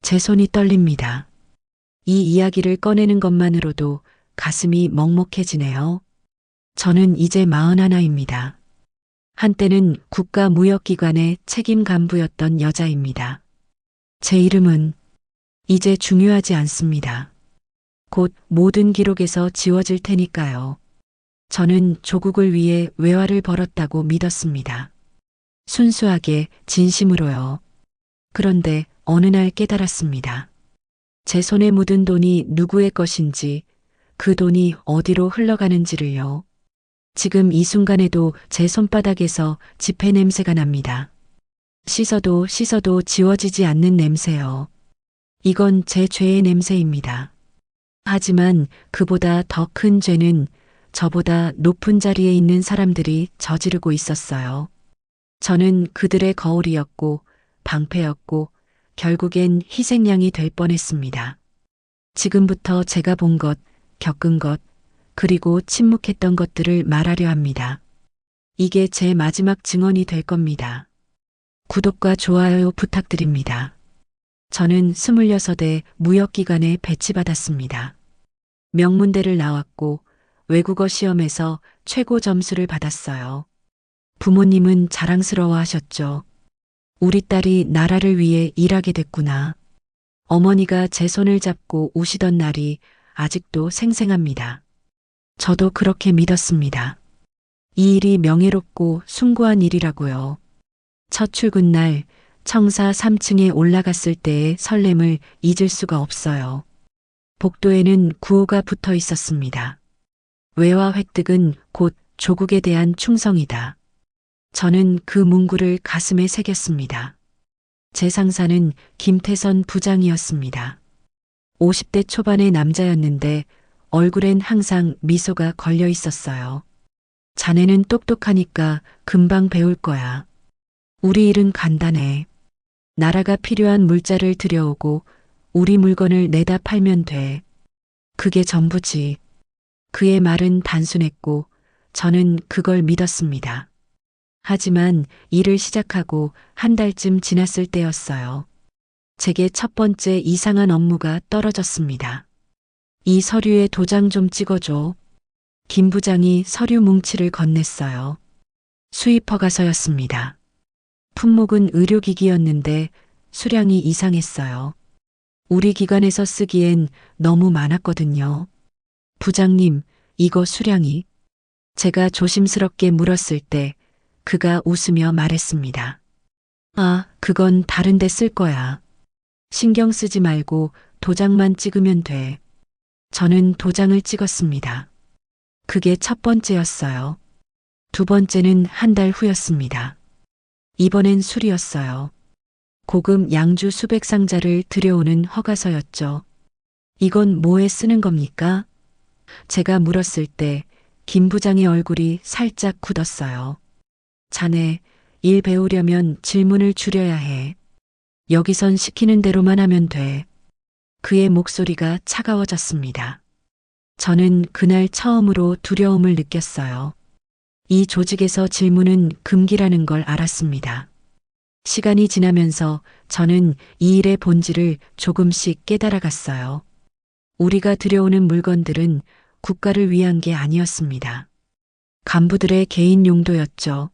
제 손이 떨립니다. 이 이야기를 꺼내는 것만으로도 가슴이 먹먹해지네요. 저는 이제 41입니다. 한때는 국가무역기관의 책임 간부였던 여자입니다. 제 이름은 이제 중요하지 않습니다. 곧 모든 기록에서 지워질 테니까요. 저는 조국을 위해 외화를 벌었다고 믿었습니다. 순수하게 진심으로요. 그런데 어느 날 깨달았습니다. 제 손에 묻은 돈이 누구의 것인지, 그 돈이 어디로 흘러가는지를요. 지금 이 순간에도 제 손바닥에서 지폐 냄새가 납니다. 씻어도 씻어도 지워지지 않는 냄새요. 이건 제 죄의 냄새입니다. 하지만 그보다 더 큰 죄는 저보다 높은 자리에 있는 사람들이 저지르고 있었어요. 저는 그들의 거울이었고 방패였고 결국엔 희생양이 될 뻔했습니다. 지금부터 제가 본 것, 겪은 것, 그리고 침묵했던 것들을 말하려 합니다. 이게 제 마지막 증언이 될 겁니다. 구독과 좋아요 부탁드립니다. 저는 26에 무역기관에 배치받았습니다. 명문대를 나왔고 외국어 시험에서 최고 점수를 받았어요. 부모님은 자랑스러워 하셨죠. 우리 딸이 나라를 위해 일하게 됐구나. 어머니가 제 손을 잡고 우시던 날이 아직도 생생합니다. 저도 그렇게 믿었습니다. 이 일이 명예롭고 숭고한 일이라고요. 첫 출근 날 청사 3층에 올라갔을 때의 설렘을 잊을 수가 없어요. 복도에는 구호가 붙어 있었습니다. 외화 획득은 곧 조국에 대한 충성이다. 저는 그 문구를 가슴에 새겼습니다. 제 상사는 김태선 부장이었습니다. 50대 초반의 남자였는데 얼굴엔 항상 미소가 걸려 있었어요. 자네는 똑똑하니까 금방 배울 거야. 우리 일은 간단해. 나라가 필요한 물자를 들여오고 우리 물건을 내다 팔면 돼. 그게 전부지. 그의 말은 단순했고 저는 그걸 믿었습니다. 하지만 일을 시작하고 한 달쯤 지났을 때였어요. 제게 첫 번째 이상한 업무가 떨어졌습니다. 이 서류에 도장 좀 찍어줘. 김 부장이 서류 뭉치를 건넸어요. 수입 허가서였습니다. 품목은 의료기기였는데 수량이 이상했어요. 우리 기관에서 쓰기엔 너무 많았거든요. 부장님, 이거 수량이? 제가 조심스럽게 물었을 때 그가 웃으며 말했습니다. 아, 그건 다른 데 쓸 거야. 신경 쓰지 말고 도장만 찍으면 돼. 저는 도장을 찍었습니다. 그게 첫 번째였어요. 두 번째는 한 달 후였습니다. 이번엔 술이었어요. 고급 양주 수백 상자를 들여오는 허가서였죠. 이건 뭐에 쓰는 겁니까? 제가 물었을 때 김 부장의 얼굴이 살짝 굳었어요. 자네, 일 배우려면 질문을 줄여야 해. 여기선 시키는 대로만 하면 돼. 그의 목소리가 차가워졌습니다. 저는 그날 처음으로 두려움을 느꼈어요. 이 조직에서 질문은 금기라는 걸 알았습니다. 시간이 지나면서 저는 이 일의 본질을 조금씩 깨달아갔어요. 우리가 들여오는 물건들은 국가를 위한 게 아니었습니다. 간부들의 개인 용도였죠.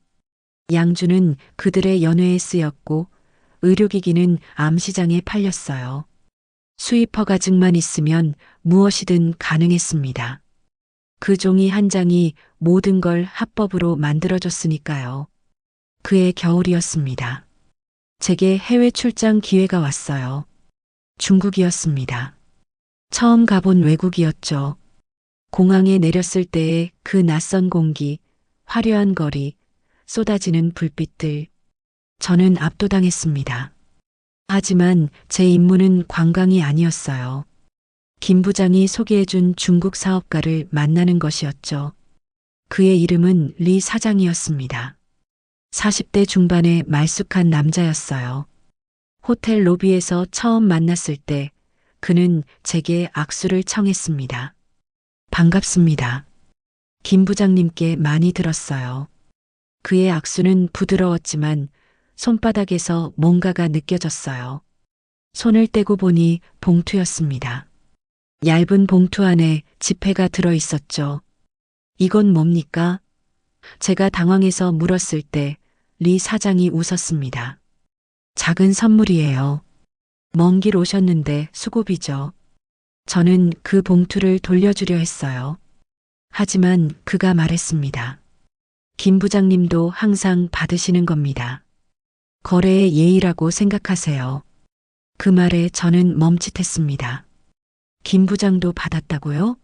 양주는 그들의 연회에 쓰였고 의료기기는 암시장에 팔렸어요. 수입 허가증만 있으면 무엇이든 가능했습니다. 그 종이 한 장이 모든 걸 합법으로 만들어줬으니까요. 그해 겨울이었습니다. 제게 해외 출장 기회가 왔어요. 중국이었습니다. 처음 가본 외국이었죠. 공항에 내렸을 때의 그 낯선 공기, 화려한 거리, 쏟아지는 불빛들. 저는 압도당했습니다. 하지만 제 임무는 관광이 아니었어요. 김 부장이 소개해준 중국 사업가를 만나는 것이었죠. 그의 이름은 리 사장이었습니다. 40대 중반의 말쑥한 남자였어요. 호텔 로비에서 처음 만났을 때 그는 제게 악수를 청했습니다. 반갑습니다. 김 부장님께 많이 들었어요. 그의 악수는 부드러웠지만 손바닥에서 뭔가가 느껴졌어요. 손을 떼고 보니 봉투였습니다. 얇은 봉투 안에 지폐가 들어 있었죠. 이건 뭡니까? 제가 당황해서 물었을 때 리 사장이 웃었습니다. 작은 선물이에요. 먼 길 오셨는데 수고비죠. 저는 그 봉투를 돌려주려 했어요. 하지만 그가 말했습니다. 김 부장님도 항상 받으시는 겁니다. 거래의 예의라고 생각하세요. 그 말에 저는 멈칫했습니다. 김 부장도 받았다고요?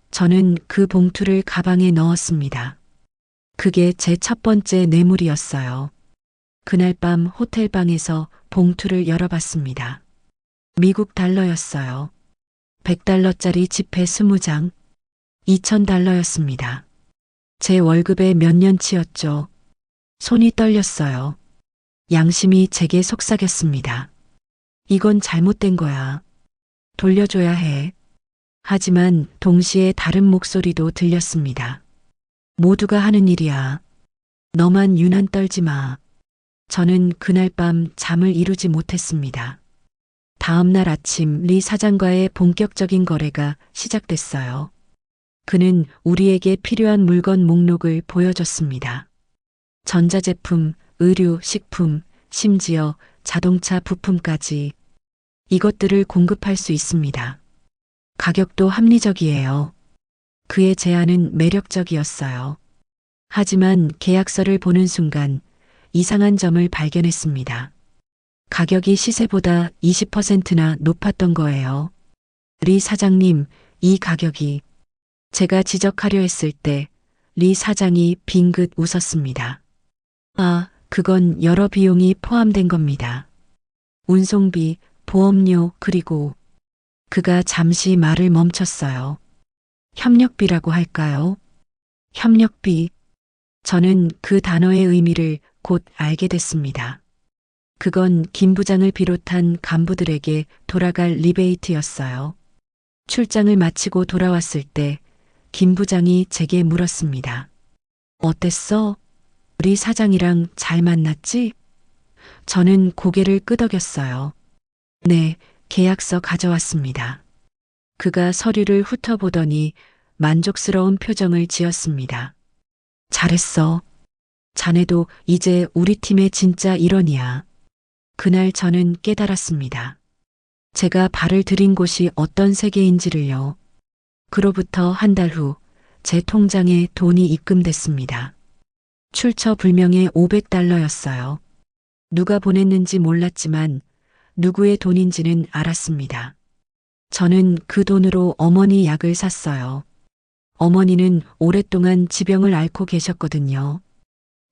저는 그 봉투를 가방에 넣었습니다. 그게 제 첫 번째 뇌물이었어요. 그날 밤 호텔방에서 봉투를 열어봤습니다. 미국 달러였어요. 100달러짜리 지폐 20장, 2000달러였습니다. 제 월급의 몇 년치였죠. 손이 떨렸어요. 양심이 제게 속삭였습니다. 이건 잘못된 거야. 돌려줘야 해. 하지만 동시에 다른 목소리도 들렸습니다. 모두가 하는 일이야. 너만 유난 떨지 마. 저는 그날 밤 잠을 이루지 못했습니다. 다음 날 아침 리 사장과의 본격적인 거래가 시작됐어요. 그는 우리에게 필요한 물건 목록을 보여줬습니다. 전자제품, 의류, 식품, 심지어 자동차 부품까지 이것들을 공급할 수 있습니다. 가격도 합리적이에요. 그의 제안은 매력적이었어요. 하지만 계약서를 보는 순간 이상한 점을 발견했습니다. 가격이 시세보다 20%나 높았던 거예요. 리 사장님, 이 가격이 제가 지적하려 했을 때 리 사장이 빙긋 웃었습니다. 아, 그건 여러 비용이 포함된 겁니다. 운송비, 보험료, 그리고 그가 잠시 말을 멈췄어요. 협력비라고 할까요? 협력비. 저는 그 단어의 의미를 곧 알게 됐습니다. 그건 김 부장을 비롯한 간부들에게 돌아갈 리베이트였어요. 출장을 마치고 돌아왔을 때 김 부장이 제게 물었습니다. 어땠어? 리 사장이랑 잘 만났지? 저는 고개를 끄덕였어요. 네, 계약서 가져왔습니다. 그가 서류를 훑어보더니 만족스러운 표정을 지었습니다. 잘했어. 자네도 이제 우리 팀의 진짜 일원이야. 그날 저는 깨달았습니다. 제가 발을 들인 곳이 어떤 세계인지를요. 그로부터 한 달 후 제 통장에 돈이 입금됐습니다. 출처불명의 500달러였어요. 누가 보냈는지 몰랐지만 누구의 돈인지는 알았습니다. 저는 그 돈으로 어머니 약을 샀어요. 어머니는 오랫동안 지병을 앓고 계셨거든요.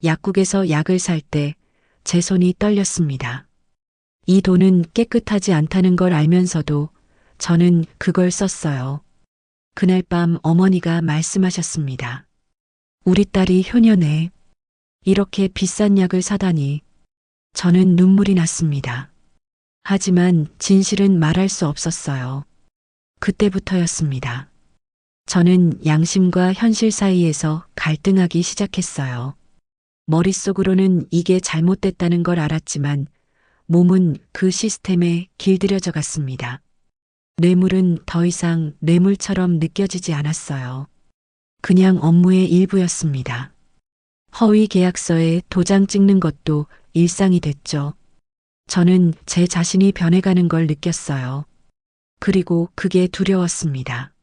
약국에서 약을 살 때 제 손이 떨렸습니다. 이 돈은 깨끗하지 않다는 걸 알면서도 저는 그걸 썼어요. 그날 밤 어머니가 말씀하셨습니다. 우리 딸이 효녀네. 이렇게 비싼 약을 사다니. 저는 눈물이 났습니다. 하지만 진실은 말할 수 없었어요. 그때부터였습니다. 저는 양심과 현실 사이에서 갈등하기 시작했어요. 머릿속으로는 이게 잘못됐다는 걸 알았지만 몸은 그 시스템에 길들여져 갔습니다. 뇌물은 더 이상 뇌물처럼 느껴지지 않았어요. 그냥 업무의 일부였습니다. 허위 계약서에 도장 찍는 것도 일상이 됐죠. 저는 제 자신이 변해가는 걸 느꼈어요. 그리고 그게 두려웠습니다.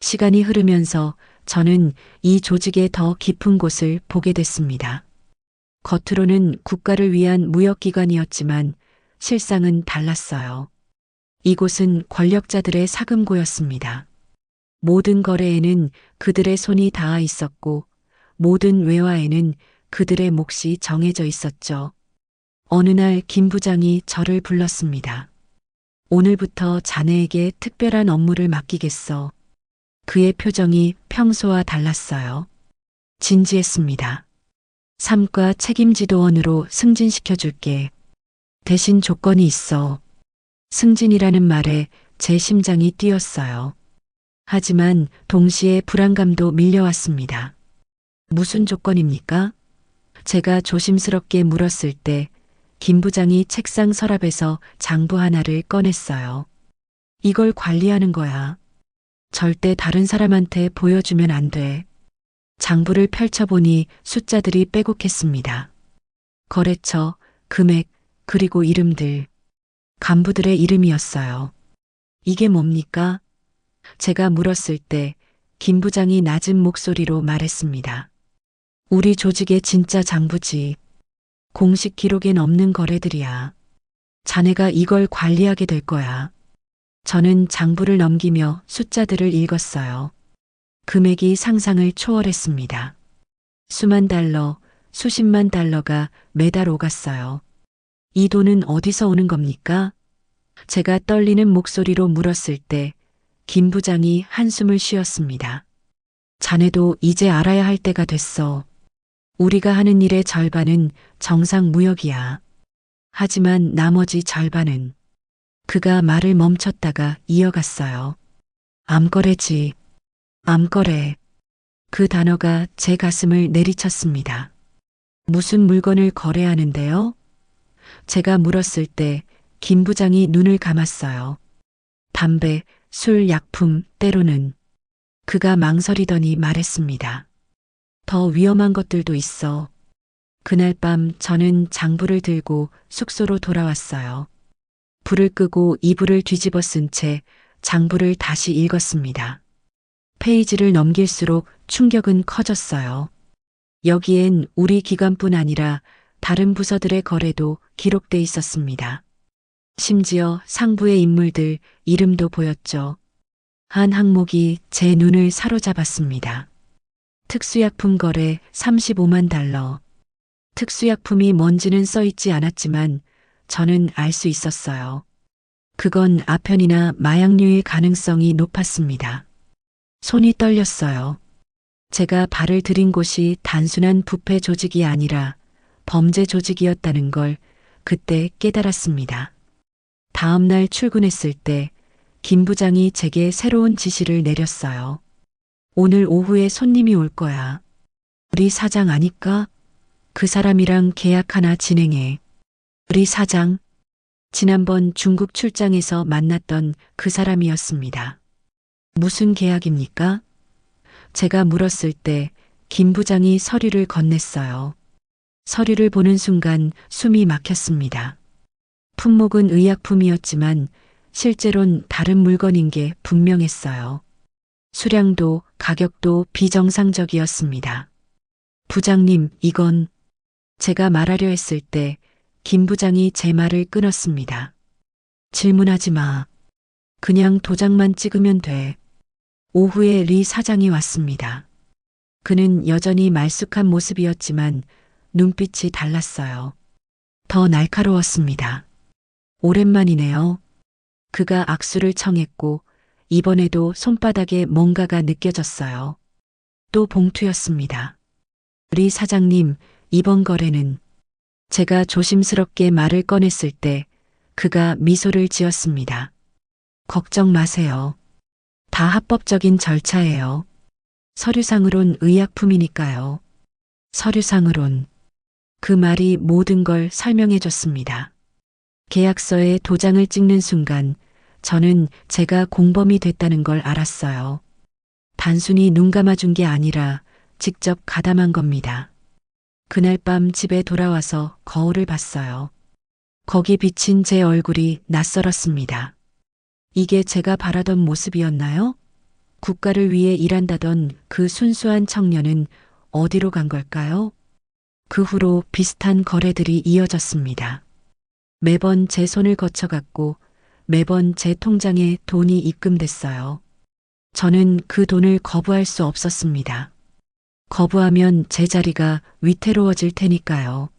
시간이 흐르면서 저는 이 조직의 더 깊은 곳을 보게 됐습니다. 겉으로는 국가를 위한 무역기관이었지만 실상은 달랐어요. 이곳은 권력자들의 사금고였습니다. 모든 거래에는 그들의 손이 닿아 있었고 모든 외화에는 그들의 몫이 정해져 있었죠. 어느 날 김 부장이 저를 불렀습니다. 오늘부터 자네에게 특별한 업무를 맡기겠어. 그의 표정이 평소와 달랐어요. 진지했습니다. 삶과 책임지도원으로 승진시켜 줄게. 대신 조건이 있어. 승진이라는 말에 제 심장이 뛰었어요. 하지만 동시에 불안감도 밀려왔습니다. 무슨 조건입니까? 제가 조심스럽게 물었을 때 김 부장이 책상 서랍에서 장부 하나를 꺼냈어요. 이걸 관리하는 거야. 절대 다른 사람한테 보여주면 안 돼. 장부를 펼쳐보니 숫자들이 빼곡했습니다. 거래처, 금액, 그리고 이름들. 간부들의 이름이었어요. 이게 뭡니까? 제가 물었을 때 김 부장이 낮은 목소리로 말했습니다. 우리 조직의 진짜 장부지. 공식 기록엔 없는 거래들이야. 자네가 이걸 관리하게 될 거야. 저는 장부를 넘기며 숫자들을 읽었어요. 금액이 상상을 초월했습니다. 수만 달러, 수십만 달러가 매달 오갔어요. 이 돈은 어디서 오는 겁니까? 제가 떨리는 목소리로 물었을 때 김 부장이 한숨을 쉬었습니다. 자네도 이제 알아야 할 때가 됐어. 우리가 하는 일의 절반은 정상 무역이야. 하지만 나머지 절반은. 그가 말을 멈췄다가 이어갔어요. 암거래지. 암거래. 그 단어가 제 가슴을 내리쳤습니다. 무슨 물건을 거래하는데요? 제가 물었을 때 김 부장이 눈을 감았어요. 담배, 술, 약품, 때로는. 그가 망설이더니 말했습니다. 더 위험한 것들도 있어. 그날 밤 저는 장부를 들고 숙소로 돌아왔어요. 불을 끄고 이불을 뒤집어 쓴 채 장부를 다시 읽었습니다. 페이지를 넘길수록 충격은 커졌어요. 여기엔 우리 기관뿐 아니라 다른 부서들의 거래도 기록돼 있었습니다. 심지어 상부의 인물들 이름도 보였죠. 한 항목이 제 눈을 사로잡았습니다. 특수약품 거래 35만 달러. 특수약품이 뭔지는 써있지 않았지만 저는 알 수 있었어요. 그건 아편이나 마약류일 가능성이 높았습니다. 손이 떨렸어요. 제가 발을 들인 곳이 단순한 부패 조직이 아니라 범죄 조직이었다는 걸 그때 깨달았습니다. 다음 날 출근했을 때 김 부장이 제게 새로운 지시를 내렸어요. 오늘 오후에 손님이 올 거야. 우리 사장 아니까? 그 사람이랑 계약 하나 진행해. 우리 사장? 지난번 중국 출장에서 만났던 그 사람이었습니다. 무슨 계약입니까? 제가 물었을 때 김 부장이 서류를 건넸어요. 서류를 보는 순간 숨이 막혔습니다. 품목은 의약품이었지만 실제론 다른 물건인 게 분명했어요. 수량도 가격도 비정상적이었습니다. 부장님, 이건 제가 말하려 했을 때 김 부장이 제 말을 끊었습니다. 질문하지 마. 그냥 도장만 찍으면 돼. 오후에 리 사장이 왔습니다. 그는 여전히 말쑥한 모습이었지만 눈빛이 달랐어요. 더 날카로웠습니다. 오랜만이네요. 그가 악수를 청했고 이번에도 손바닥에 뭔가가 느껴졌어요. 또 봉투였습니다. 리 사장님, 이번 거래는. 제가 조심스럽게 말을 꺼냈을 때 그가 미소를 지었습니다. 걱정 마세요. 다 합법적인 절차예요. 서류상으론 의약품이니까요. 서류상으론. 그 말이 모든 걸 설명해 줬습니다. 계약서에 도장을 찍는 순간 저는 제가 공범이 됐다는 걸 알았어요. 단순히 눈 감아준 게 아니라 직접 가담한 겁니다. 그날 밤 집에 돌아와서 거울을 봤어요. 거기 비친 제 얼굴이 낯설었습니다. 이게 제가 바라던 모습이었나요? 국가를 위해 일한다던 그 순수한 청년은 어디로 간 걸까요? 그 후로 비슷한 거래들이 이어졌습니다. 매번 제 손을 거쳐갔고 매번 제 통장에 돈이 입금됐어요. 저는 그 돈을 거부할 수 없었습니다. 거부하면 제 자리가 위태로워질 테니까요.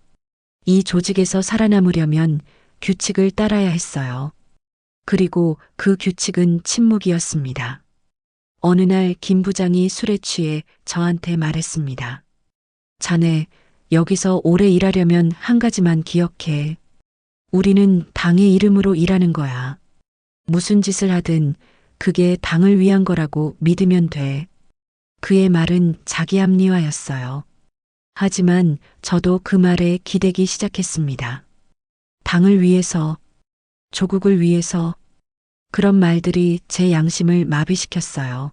이 조직에서 살아남으려면 규칙을 따라야 했어요. 그리고 그 규칙은 침묵이었습니다. 어느 날 김 부장이 술에 취해 저한테 말했습니다. 자네, 여기서 오래 일하려면 한 가지만 기억해. 우리는 당의 이름으로 일하는 거야. 무슨 짓을 하든 그게 당을 위한 거라고 믿으면 돼. 그의 말은 자기 합리화였어요. 하지만 저도 그 말에 기대기 시작했습니다. 당을 위해서, 조국을 위해서 그런 말들이 제 양심을 마비시켰어요.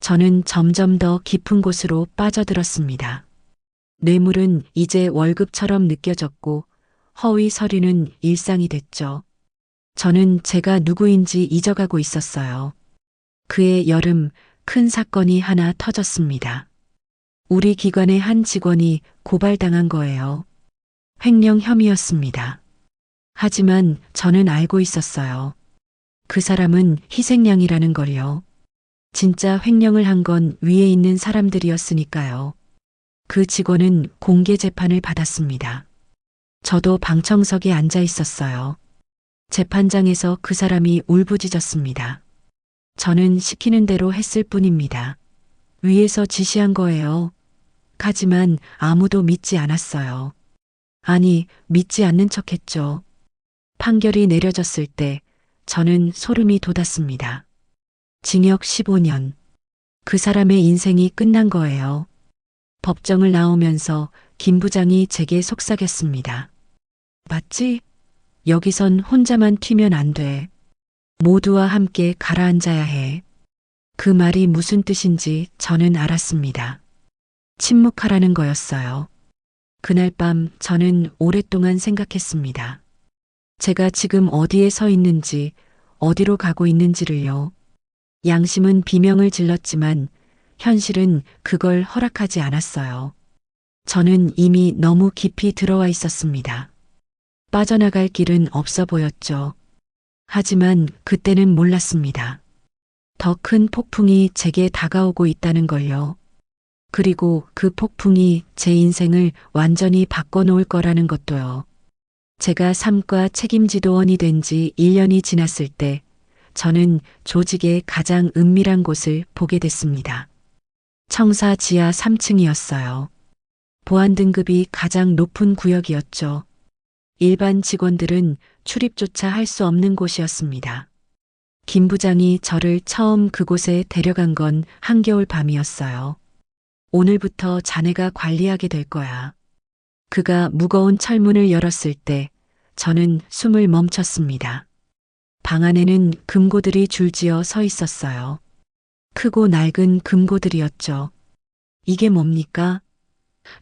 저는 점점 더 깊은 곳으로 빠져들었습니다. 뇌물은 이제 월급처럼 느껴졌고 허위 서류는 일상이 됐죠. 저는 제가 누구인지 잊어가고 있었어요. 그해 여름 큰 사건이 하나 터졌습니다. 우리 기관의 한 직원이 고발당한 거예요. 횡령 혐의였습니다. 하지만 저는 알고 있었어요. 그 사람은 희생양이라는 걸요. 진짜 횡령을 한 건 위에 있는 사람들이었으니까요. 그 직원은 공개 재판을 받았습니다. 저도 방청석에 앉아 있었어요. 재판장에서 그 사람이 울부짖었습니다. 저는 시키는 대로 했을 뿐입니다. 위에서 지시한 거예요. 하지만 아무도 믿지 않았어요. 아니, 믿지 않는 척 했죠. 판결이 내려졌을 때 저는 소름이 돋았습니다. 징역 15년. 그 사람의 인생이 끝난 거예요. 법정을 나오면서 김 부장이 제게 속삭였습니다. 맞지? 여기선 혼자만 튀면 안 돼. 모두와 함께 가라앉아야 해. 그 말이 무슨 뜻인지 저는 알았습니다. 침묵하라는 거였어요. 그날 밤 저는 오랫동안 생각했습니다. 제가 지금 어디에 서 있는지, 어디로 가고 있는지를요. 양심은 비명을 질렀지만 현실은 그걸 허락하지 않았어요. 저는 이미 너무 깊이 들어와 있었습니다. 빠져나갈 길은 없어 보였죠. 하지만 그때는 몰랐습니다. 더 큰 폭풍이 제게 다가오고 있다는 걸요. 그리고 그 폭풍이 제 인생을 완전히 바꿔놓을 거라는 것도요. 제가 삼과 책임지도원이 된 지 1년이 지났을 때 저는 조직의 가장 은밀한 곳을 보게 됐습니다. 청사 지하 3층이었어요. 보안 등급이 가장 높은 구역이었죠. 일반 직원들은 출입조차 할 수 없는 곳이었습니다. 김 부장이 저를 처음 그곳에 데려간 건 한겨울 밤이었어요. 오늘부터 자네가 관리하게 될 거야. 그가 무거운 철문을 열었을 때 저는 숨을 멈췄습니다. 방 안에는 금고들이 줄지어 서 있었어요. 크고 낡은 금고들이었죠. 이게 뭡니까?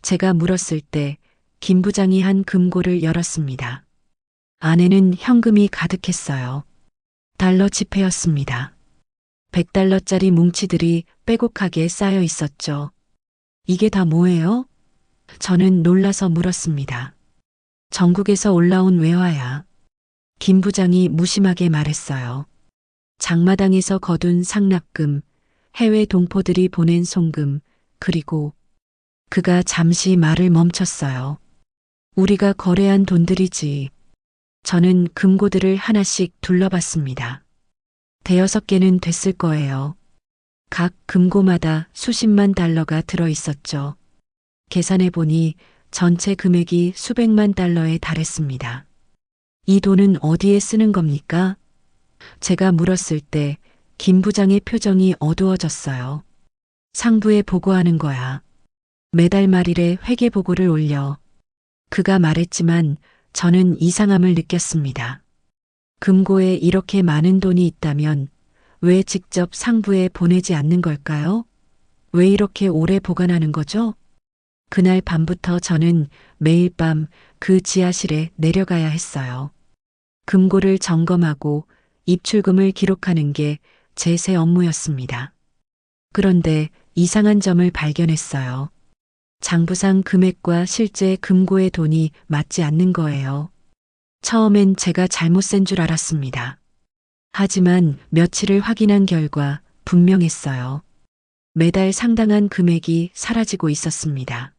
제가 물었을 때 김 부장이 한 금고를 열었습니다. 안에는 현금이 가득했어요. 달러 지폐였습니다. 100달러짜리 뭉치들이 빼곡하게 쌓여 있었죠. 이게 다 뭐예요? 저는 놀라서 물었습니다. 전국에서 올라온 외화야. 김 부장이 무심하게 말했어요. 장마당에서 거둔 상납금, 해외 동포들이 보낸 송금, 그리고 그가 잠시 말을 멈췄어요. 우리가 거래한 돈들이지. 저는 금고들을 하나씩 둘러봤습니다. 대여섯 개는 됐을 거예요. 각 금고마다 수십만 달러가 들어 있었죠. 계산해 보니 전체 금액이 수백만 달러에 달했습니다. 이 돈은 어디에 쓰는 겁니까? 제가 물었을 때 김 부장의 표정이 어두워졌어요. 상부에 보고하는 거야. 매달 말일에 회계 보고를 올려. 그가 말했지만 저는 이상함을 느꼈습니다. 금고에 이렇게 많은 돈이 있다면 왜 직접 상부에 보내지 않는 걸까요? 왜 이렇게 오래 보관하는 거죠? 그날 밤부터 저는 매일 밤 그 지하실에 내려가야 했어요. 금고를 점검하고 입출금을 기록하는 게 제 새 업무였습니다. 그런데 이상한 점을 발견했어요. 장부상 금액과 실제 금고의 돈이 맞지 않는 거예요. 처음엔 제가 잘못 센 줄 알았습니다. 하지만 며칠을 확인한 결과 분명했어요. 매달 상당한 금액이 사라지고 있었습니다.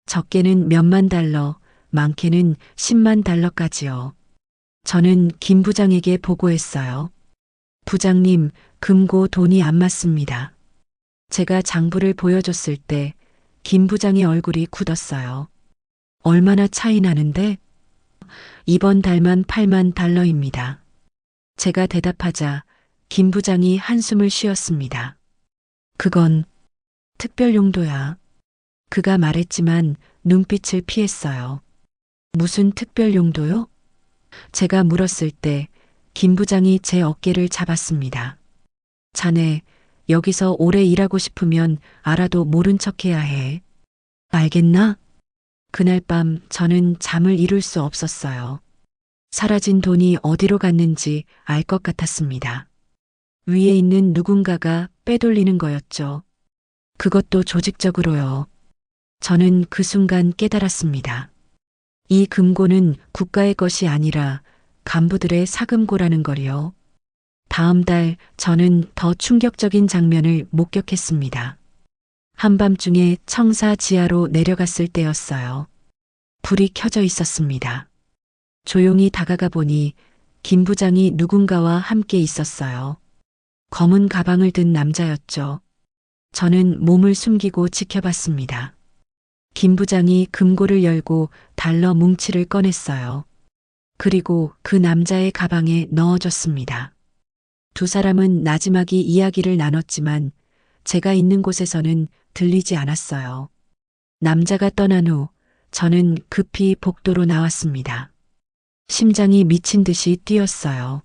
적게는 몇만 달러, 많게는 10만 달러까지요. 저는 김 부장에게 보고했어요. 부장님, 금고 돈이 안 맞습니다. 제가 장부를 보여줬을 때 김 부장의 얼굴이 굳었어요. 얼마나 차이 나는데? 이번 달만 8만 달러입니다. 제가 대답하자 김 부장이 한숨을 쉬었습니다. 그건 특별 용도야. 그가 말했지만 눈빛을 피했어요. 무슨 특별 용도요? 제가 물었을 때 김 부장이 제 어깨를 잡았습니다. 자네, 여기서 오래 일하고 싶으면 알아도 모른 척 해야 해. 알겠나? 그날 밤 저는 잠을 이룰 수 없었어요. 사라진 돈이 어디로 갔는지 알 것 같았습니다. 위에 있는 누군가가 빼돌리는 거였죠. 그것도 조직적으로요. 저는 그 순간 깨달았습니다. 이 금고는 국가의 것이 아니라 간부들의 사금고라는 걸요. 다음 달 저는 더 충격적인 장면을 목격했습니다. 한밤중에 청사 지하로 내려갔을 때였어요. 불이 켜져 있었습니다. 조용히 다가가 보니 김 부장이 누군가와 함께 있었어요. 검은 가방을 든 남자였죠. 저는 몸을 숨기고 지켜봤습니다. 김 부장이 금고를 열고 달러 뭉치를 꺼냈어요. 그리고 그 남자의 가방에 넣어줬습니다. 두 사람은 나지막이 이야기를 나눴지만 제가 있는 곳에서는 들리지 않았어요. 남자가 떠난 후 저는 급히 복도로 나왔습니다. 심장이 미친 듯이 뛰었어요.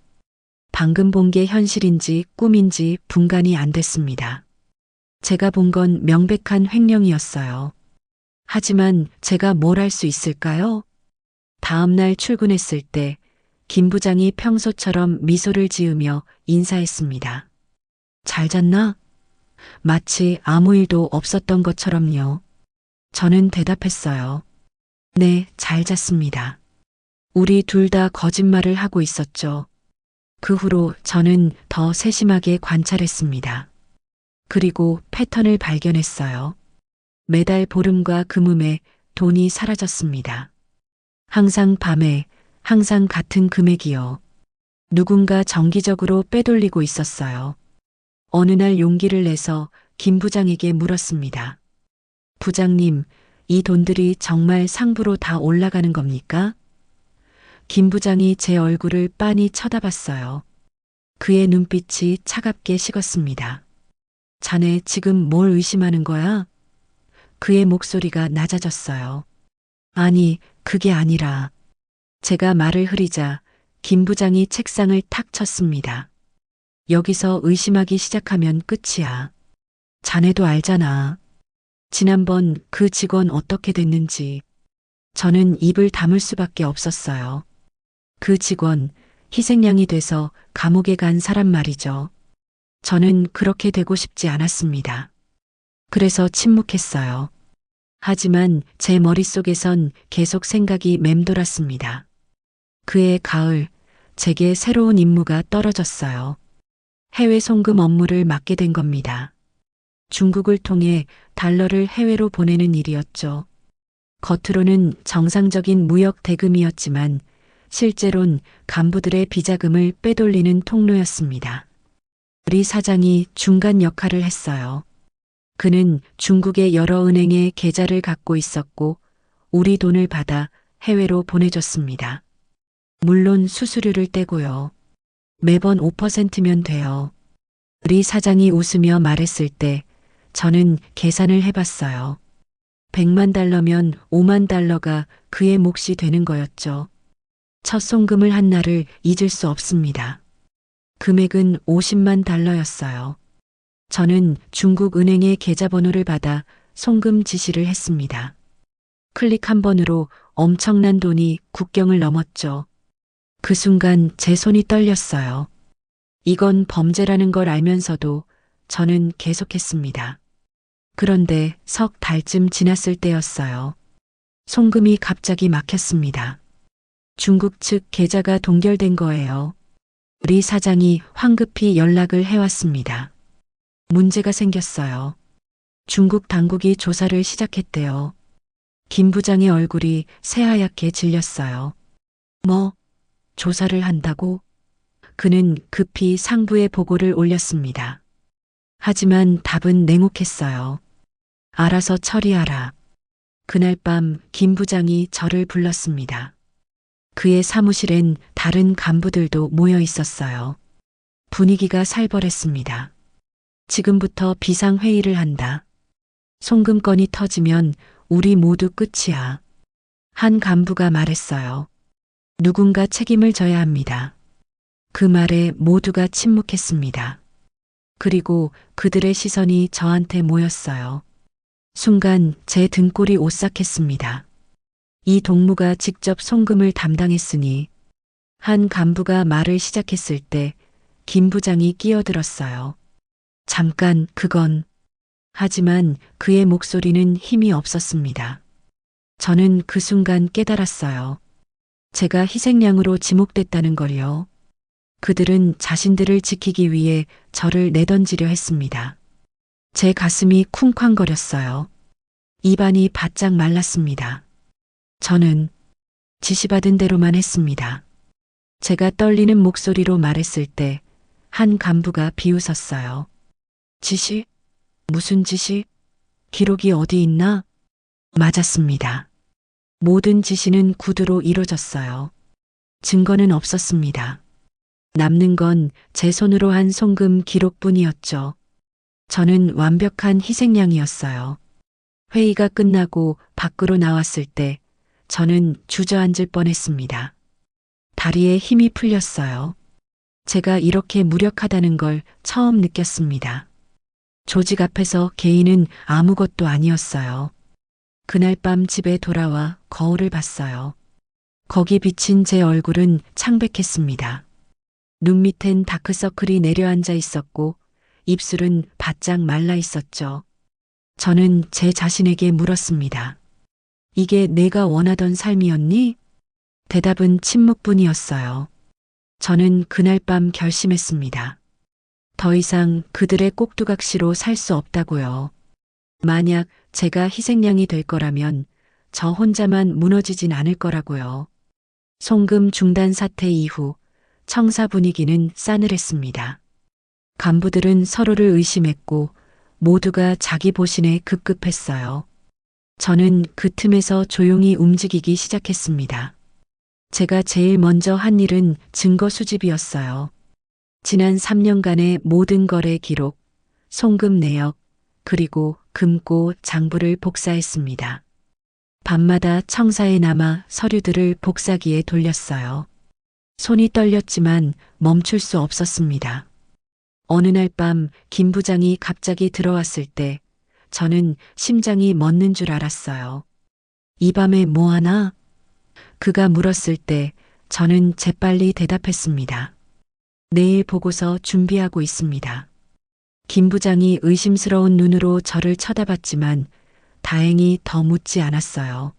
방금 본 게 현실인지 꿈인지 분간이 안 됐습니다. 제가 본 건 명백한 횡령이었어요. 하지만 제가 뭘 할 수 있을까요? 다음 날 출근했을 때 김 부장이 평소처럼 미소를 지으며 인사했습니다. 잘 잤나? 마치 아무 일도 없었던 것처럼요. 저는 대답했어요. 네, 잘 잤습니다. 우리 둘 다 거짓말을 하고 있었죠. 그 후로 저는 더 세심하게 관찰했습니다. 그리고 패턴을 발견했어요. 매달 보름과 금음에 돈이 사라졌습니다. 항상 밤에, 항상 같은 금액이요. 누군가 정기적으로 빼돌리고 있었어요. 어느 날 용기를 내서 김 부장에게 물었습니다. 부장님, 이 돈들이 정말 상부로 다 올라가는 겁니까? 김 부장이 제 얼굴을 빤히 쳐다봤어요. 그의 눈빛이 차갑게 식었습니다. 자네 지금 뭘 의심하는 거야? 그의 목소리가 낮아졌어요. 아니, 그게 아니라. 제가 말을 흐리자 김 부장이 책상을 탁 쳤습니다. 여기서 의심하기 시작하면 끝이야. 자네도 알잖아. 지난번 그 직원 어떻게 됐는지. 저는 입을 다물 수밖에 없었어요. 그 직원, 희생양이 돼서 감옥에 간 사람 말이죠. 저는 그렇게 되고 싶지 않았습니다. 그래서 침묵했어요. 하지만 제 머릿속에선 계속 생각이 맴돌았습니다. 그해 가을, 제게 새로운 임무가 떨어졌어요. 해외 송금 업무를 맡게 된 겁니다. 중국을 통해 달러를 해외로 보내는 일이었죠. 겉으로는 정상적인 무역 대금이었지만 실제론 간부들의 비자금을 빼돌리는 통로였습니다. 리 사장이 중간 역할을 했어요. 그는 중국의 여러 은행에 계좌를 갖고 있었고 우리 돈을 받아 해외로 보내줬습니다. 물론 수수료를 떼고요. 매번 5%면 돼요. 리 사장이 웃으며 말했을 때 저는 계산을 해봤어요. 100만 달러면 5만 달러가 그의 몫이 되는 거였죠. 첫 송금을 한 날을 잊을 수 없습니다. 금액은 50만 달러였어요. 저는 중국 은행의 계좌번호를 받아 송금 지시를 했습니다. 클릭 한 번으로 엄청난 돈이 국경을 넘었죠. 그 순간 제 손이 떨렸어요. 이건 범죄라는 걸 알면서도 저는 계속했습니다. 그런데 석 달쯤 지났을 때였어요. 송금이 갑자기 막혔습니다. 중국 측 계좌가 동결된 거예요. 리 사장이 황급히 연락을 해왔습니다. 문제가 생겼어요. 중국 당국이 조사를 시작했대요. 김 부장의 얼굴이 새하얗게 질렸어요. 뭐, 조사를 한다고? 그는 급히 상부에 보고를 올렸습니다. 하지만 답은 냉혹했어요. 알아서 처리하라. 그날 밤 김 부장이 저를 불렀습니다. 그의 사무실엔 다른 간부들도 모여 있었어요. 분위기가 살벌했습니다. 지금부터 비상회의를 한다. 송금건이 터지면 우리 모두 끝이야. 한 간부가 말했어요. 누군가 책임을 져야 합니다. 그 말에 모두가 침묵했습니다. 그리고 그들의 시선이 저한테 모였어요. 순간 제 등골이 오싹했습니다. 이 동무가 직접 송금을 담당했으니 한 간부가 말을 시작했을 때 김 부장이 끼어들었어요. 잠깐, 그건. 하지만 그의 목소리는 힘이 없었습니다. 저는 그 순간 깨달았어요. 제가 희생양으로 지목됐다는 걸요. 그들은 자신들을 지키기 위해 저를 내던지려 했습니다. 제 가슴이 쿵쾅거렸어요. 입안이 바짝 말랐습니다. 저는 지시받은 대로만 했습니다. 제가 떨리는 목소리로 말했을 때 한 간부가 비웃었어요. 지시? 무슨 지시? 기록이 어디 있나? 맞았습니다. 모든 지시는 구두로 이루어졌어요. 증거는 없었습니다. 남는 건 제 손으로 한 송금 기록뿐이었죠. 저는 완벽한 희생양이었어요. 회의가 끝나고 밖으로 나왔을 때 저는 주저앉을 뻔했습니다. 다리에 힘이 풀렸어요. 제가 이렇게 무력하다는 걸 처음 느꼈습니다. 조직 앞에서 개인은 아무것도 아니었어요. 그날 밤 집에 돌아와 거울을 봤어요. 거기 비친 제 얼굴은 창백했습니다. 눈 밑엔 다크서클이 내려앉아 있었고 입술은 바짝 말라 있었죠. 저는 제 자신에게 물었습니다. 이게 내가 원하던 삶이었니? 대답은 침묵뿐이었어요. 저는 그날 밤 결심했습니다. 더 이상 그들의 꼭두각시로 살 수 없다고요. 만약 제가 희생양이 될 거라면 저 혼자만 무너지진 않을 거라고요. 송금 중단 사태 이후 청사 분위기는 싸늘했습니다. 간부들은 서로를 의심했고 모두가 자기 보신에 급급했어요. 저는 그 틈에서 조용히 움직이기 시작했습니다. 제가 제일 먼저 한 일은 증거 수집이었어요. 지난 3년간의 모든 거래 기록, 송금 내역, 그리고 금고 장부를 복사했습니다. 밤마다 청사에 남아 서류들을 복사기에 돌렸어요. 손이 떨렸지만 멈출 수 없었습니다. 어느 날 밤 김 부장이 갑자기 들어왔을 때 저는 심장이 멎는 줄 알았어요. 이 밤에 뭐 하나? 그가 물었을 때 저는 재빨리 대답했습니다. 내일 보고서 준비하고 있습니다. 김 부장이 의심스러운 눈으로 저를 쳐다봤지만 다행히 더 묻지 않았어요.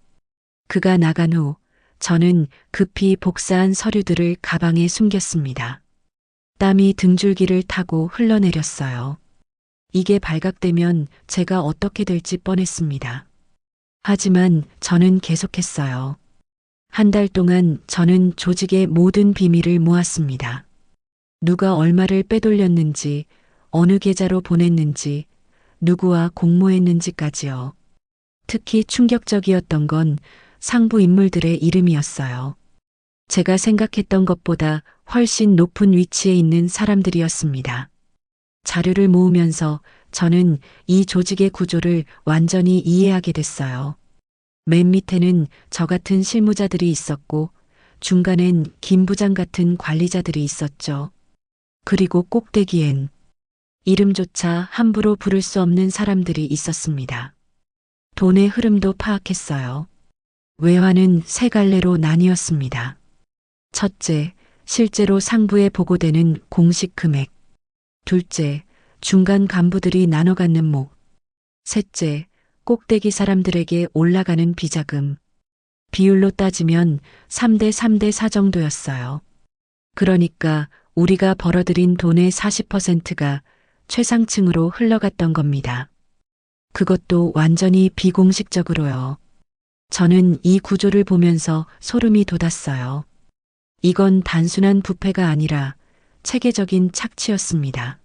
그가 나간 후 저는 급히 복사한 서류들을 가방에 숨겼습니다. 땀이 등줄기를 타고 흘러내렸어요. 이게 발각되면 제가 어떻게 될지 뻔했습니다. 하지만 저는 계속했어요. 한 달 동안 저는 조직의 모든 비밀을 모았습니다. 누가 얼마를 빼돌렸는지, 어느 계좌로 보냈는지, 누구와 공모했는지까지요. 특히 충격적이었던 건 상부 인물들의 이름이었어요. 제가 생각했던 것보다 훨씬 높은 위치에 있는 사람들이었습니다. 자료를 모으면서 저는 이 조직의 구조를 완전히 이해하게 됐어요. 맨 밑에는 저 같은 실무자들이 있었고 중간엔 김 부장 같은 관리자들이 있었죠. 그리고 꼭대기엔 이름조차 함부로 부를 수 없는 사람들이 있었습니다. 돈의 흐름도 파악했어요. 외화는 세 갈래로 나뉘었습니다. 첫째, 실제로 상부에 보고되는 공식 금액. 둘째, 중간 간부들이 나눠 갖는 목. 셋째, 꼭대기 사람들에게 올라가는 비자금. 비율로 따지면 3대 3대 4 정도였어요. 그러니까 우리가 벌어들인 돈의 40%가 최상층으로 흘러갔던 겁니다. 그것도 완전히 비공식적으로요. 저는 이 구조를 보면서 소름이 돋았어요. 이건 단순한 부패가 아니라 체계적인 착취였습니다.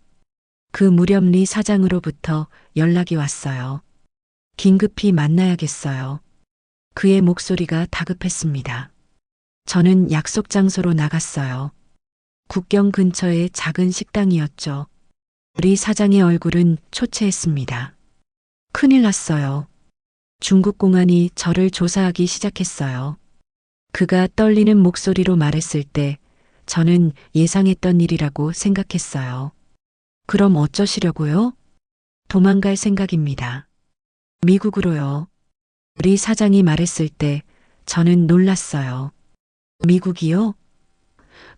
그 무렵 리 사장으로부터 연락이 왔어요. 긴급히 만나야겠어요. 그의 목소리가 다급했습니다. 저는 약속 장소로 나갔어요. 국경 근처의 작은 식당이었죠. 리 사장의 얼굴은 초췌했습니다. 큰일 났어요. 중국 공안이 저를 조사하기 시작했어요. 그가 떨리는 목소리로 말했을 때 저는 예상했던 일이라고 생각했어요. 그럼 어쩌시려고요? 도망갈 생각입니다. 미국으로요. 리 사장이 말했을 때 저는 놀랐어요. 미국이요?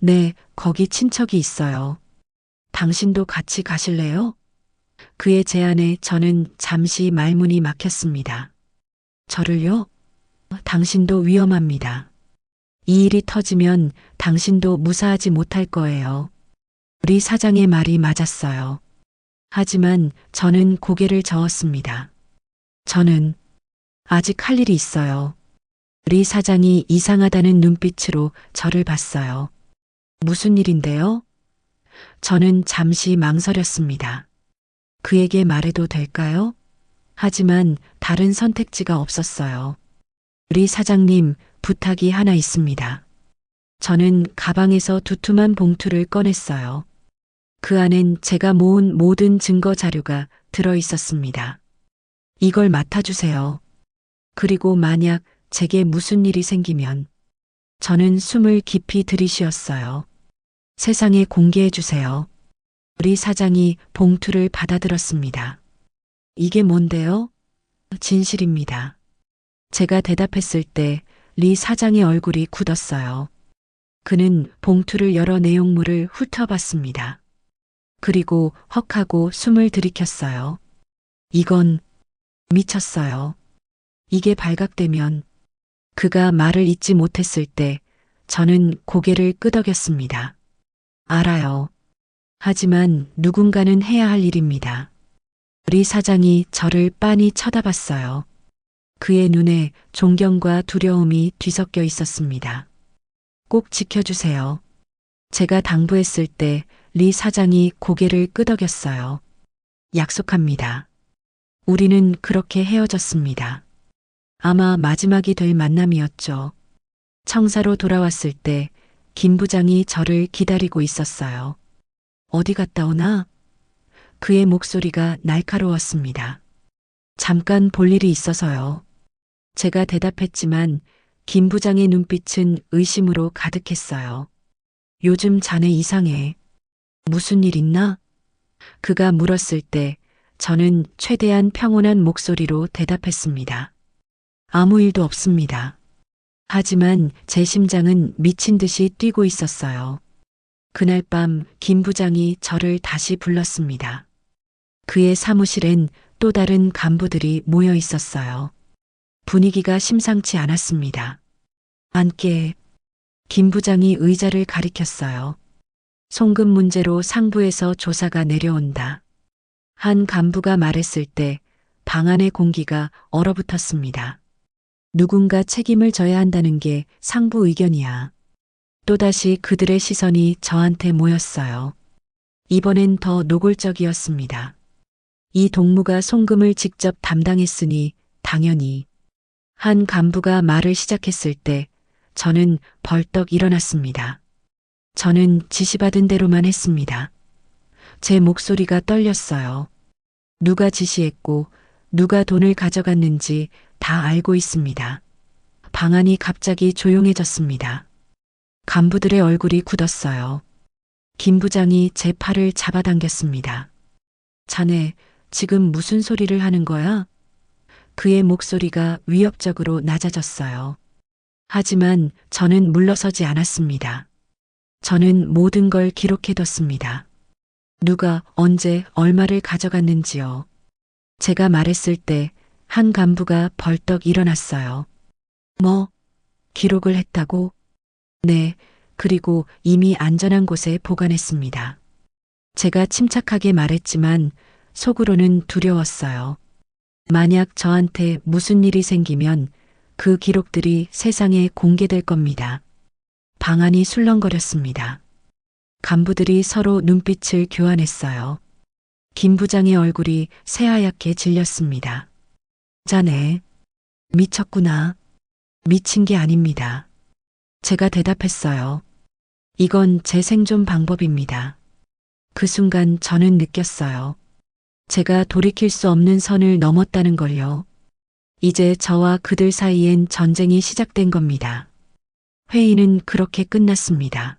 네, 거기 친척이 있어요. 당신도 같이 가실래요? 그의 제안에 저는 잠시 말문이 막혔습니다. 저를요? 당신도 위험합니다. 이 일이 터지면 당신도 무사하지 못할 거예요. 리 사장의 말이 맞았어요. 하지만 저는 고개를 저었습니다. 저는 아직 할 일이 있어요. 리 사장이 이상하다는 눈빛으로 저를 봤어요. 무슨 일인데요? 저는 잠시 망설였습니다. 그에게 말해도 될까요? 하지만 다른 선택지가 없었어요. 리 사장님, 부탁이 하나 있습니다. 저는 가방에서 두툼한 봉투를 꺼냈어요. 그 안엔 제가 모은 모든 증거 자료가 들어 있었습니다. 이걸 맡아주세요. 그리고 만약 제게 무슨 일이 생기면 저는 숨을 깊이 들이쉬었어요. 세상에 공개해 주세요. 리 사장이 봉투를 받아들었습니다. 이게 뭔데요? 진실입니다. 제가 대답했을 때 리 사장의 얼굴이 굳었어요. 그는 봉투를 열어 내용물을 훑어봤습니다. 그리고 헉하고 숨을 들이켰어요. 이건 미쳤어요. 이게 발각되면 그가 말을 잇지 못했을 때 저는 고개를 끄덕였습니다. 알아요. 하지만 누군가는 해야 할 일입니다. 리 사장이 저를 빤히 쳐다봤어요. 그의 눈에 존경과 두려움이 뒤섞여 있었습니다. 꼭 지켜주세요. 제가 당부했을 때 리 사장이 고개를 끄덕였어요. 약속합니다. 우리는 그렇게 헤어졌습니다. 아마 마지막이 될 만남이었죠. 청사로 돌아왔을 때 김 부장이 저를 기다리고 있었어요. 어디 갔다 오나? 그의 목소리가 날카로웠습니다. 잠깐 볼 일이 있어서요. 제가 대답했지만 김 부장의 눈빛은 의심으로 가득했어요. 요즘 자네 이상해. 무슨 일 있나? 그가 물었을 때 저는 최대한 평온한 목소리로 대답했습니다. 아무 일도 없습니다. 하지만 제 심장은 미친 듯이 뛰고 있었어요. 그날 밤 김 부장이 저를 다시 불렀습니다. 그의 사무실엔 또 다른 간부들이 모여 있었어요. 분위기가 심상치 않았습니다. 앉게. 김 부장이 의자를 가리켰어요. 송금 문제로 상부에서 조사가 내려온다. 한 간부가 말했을 때 방 안의 공기가 얼어붙었습니다. 누군가 책임을 져야 한다는 게 상부 의견이야. 또다시 그들의 시선이 저한테 모였어요. 이번엔 더 노골적이었습니다. 이 동무가 송금을 직접 담당했으니 당연히. 한 간부가 말을 시작했을 때 저는 벌떡 일어났습니다. 저는 지시받은 대로만 했습니다. 제 목소리가 떨렸어요. 누가 지시했고 누가 돈을 가져갔는지 다 알고 있습니다. 방안이 갑자기 조용해졌습니다. 간부들의 얼굴이 굳었어요. 김 부장이 제 팔을 잡아당겼습니다. 자네, 지금 무슨 소리를 하는 거야? 그의 목소리가 위협적으로 낮아졌어요. 하지만 저는 물러서지 않았습니다. 저는 모든 걸 기록해뒀습니다. 누가 언제 얼마를 가져갔는지요. 제가 말했을 때 한 간부가 벌떡 일어났어요. 뭐? 기록을 했다고? 네, 그리고 이미 안전한 곳에 보관했습니다. 제가 침착하게 말했지만 속으로는 두려웠어요. 만약 저한테 무슨 일이 생기면 그 기록들이 세상에 공개될 겁니다. 방안이 술렁거렸습니다. 간부들이 서로 눈빛을 교환했어요. 김 부장의 얼굴이 새하얗게 질렸습니다. 자네, 미쳤구나. 미친 게 아닙니다. 제가 대답했어요. 이건 제 생존 방법입니다. 그 순간 저는 느꼈어요. 제가 돌이킬 수 없는 선을 넘었다는 걸요. 이제 저와 그들 사이엔 전쟁이 시작된 겁니다. 회의는 그렇게 끝났습니다.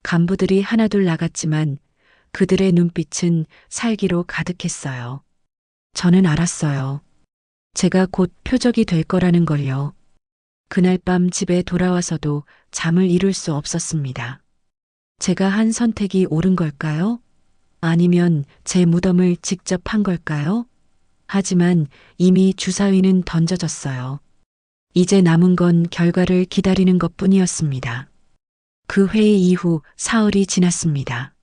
간부들이 하나둘 나갔지만 그들의 눈빛은 살기로 가득했어요. 저는 알았어요. 제가 곧 표적이 될 거라는 걸요. 그날 밤 집에 돌아와서도 잠을 이룰 수 없었습니다. 제가 한 선택이 옳은 걸까요? 아니면 제 무덤을 직접 한 걸까요? 하지만 이미 주사위는 던져졌어요. 이제 남은 건 결과를 기다리는 것 뿐이었습니다. 그 회의 이후 사흘이 지났습니다.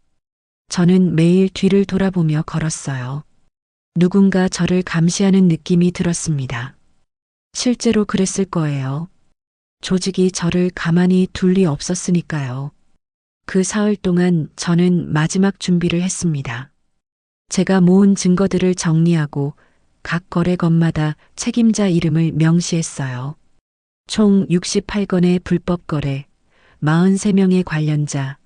저는 매일 뒤를 돌아보며 걸었어요. 누군가 저를 감시하는 느낌이 들었습니다. 실제로 그랬을 거예요. 조직이 저를 가만히 둘 리 없었으니까요. 그 사흘 동안 저는 마지막 준비를 했습니다. 제가 모은 증거들을 정리하고 각 거래건마다 책임자 이름을 명시했어요. 총 68건의 불법 거래, 43명의 관련자,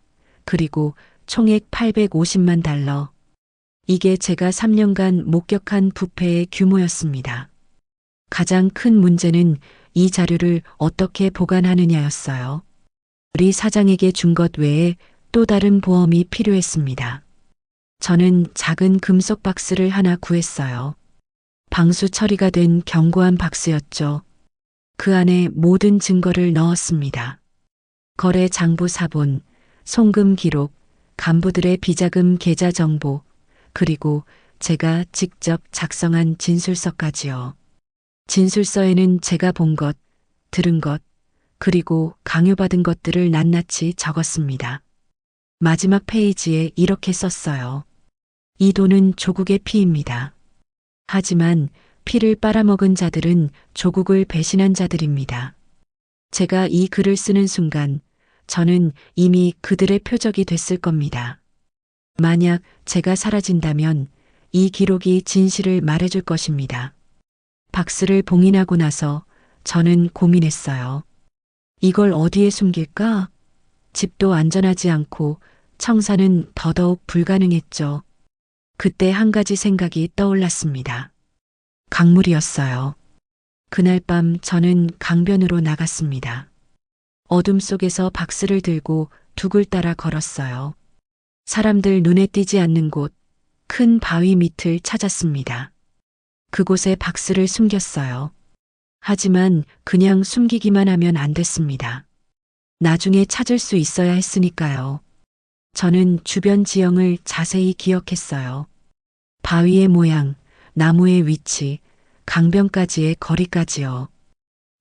그리고 총액 850만 달러. 이게 제가 3년간 목격한 부패의 규모였습니다. 가장 큰 문제는 이 자료를 어떻게 보관하느냐였어요. 우리 사장에게 준 것 외에 또 다른 보험이 필요했습니다. 저는 작은 금속 박스를 하나 구했어요. 방수 처리가 된 견고한 박스였죠. 그 안에 모든 증거를 넣었습니다. 거래 장부 사본, 송금 기록, 간부들의 비자금 계좌 정보, 그리고 제가 직접 작성한 진술서까지요. 진술서에는 제가 본 것, 들은 것, 그리고 강요받은 것들을 낱낱이 적었습니다. 마지막 페이지에 이렇게 썼어요. 이 돈은 조국의 피입니다. 하지만 피를 빨아먹은 자들은 조국을 배신한 자들입니다. 제가 이 글을 쓰는 순간 저는 이미 그들의 표적이 됐을 겁니다. 만약 제가 사라진다면 이 기록이 진실을 말해줄 것입니다. 박스를 봉인하고 나서 저는 고민했어요. 이걸 어디에 숨길까? 집도 안전하지 않고 청사는 더더욱 불가능했죠. 그때 한 가지 생각이 떠올랐습니다. 강물이었어요. 그날 밤 저는 강변으로 나갔습니다. 어둠 속에서 박스를 들고 둑을 따라 걸었어요. 사람들 눈에 띄지 않는 곳, 큰 바위 밑을 찾았습니다. 그곳에 박스를 숨겼어요. 하지만 그냥 숨기기만 하면 안 됐습니다. 나중에 찾을 수 있어야 했으니까요. 저는 주변 지형을 자세히 기억했어요. 바위의 모양, 나무의 위치, 강변까지의 거리까지요.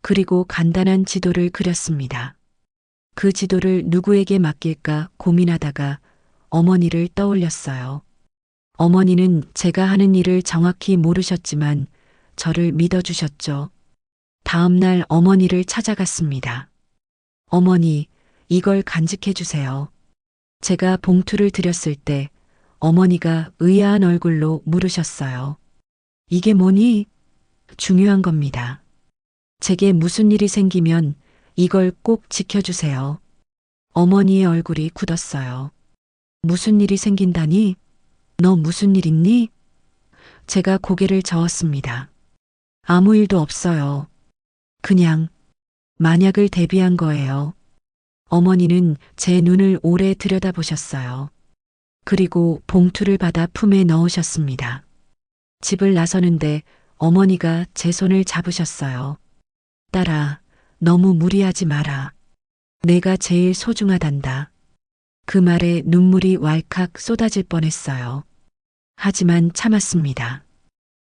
그리고 간단한 지도를 그렸습니다. 그 지도를 누구에게 맡길까 고민하다가 어머니를 떠올렸어요. 어머니는 제가 하는 일을 정확히 모르셨지만 저를 믿어주셨죠. 다음 날 어머니를 찾아갔습니다. 어머니, 이걸 간직해 주세요. 제가 봉투를 드렸을 때 어머니가 의아한 얼굴로 물으셨어요. 이게 뭐니? 중요한 겁니다. 제게 무슨 일이 생기면 이걸 꼭 지켜주세요. 어머니의 얼굴이 굳었어요. 무슨 일이 생긴다니? 너 무슨 일 있니? 제가 고개를 저었습니다. 아무 일도 없어요. 그냥 만약을 대비한 거예요. 어머니는 제 눈을 오래 들여다보셨어요. 그리고 봉투를 받아 품에 넣으셨습니다. 집을 나서는데 어머니가 제 손을 잡으셨어요. 딸아, 너무 무리하지 마라. 내가 제일 소중하단다. 그 말에 눈물이 왈칵 쏟아질 뻔했어요. 하지만 참았습니다.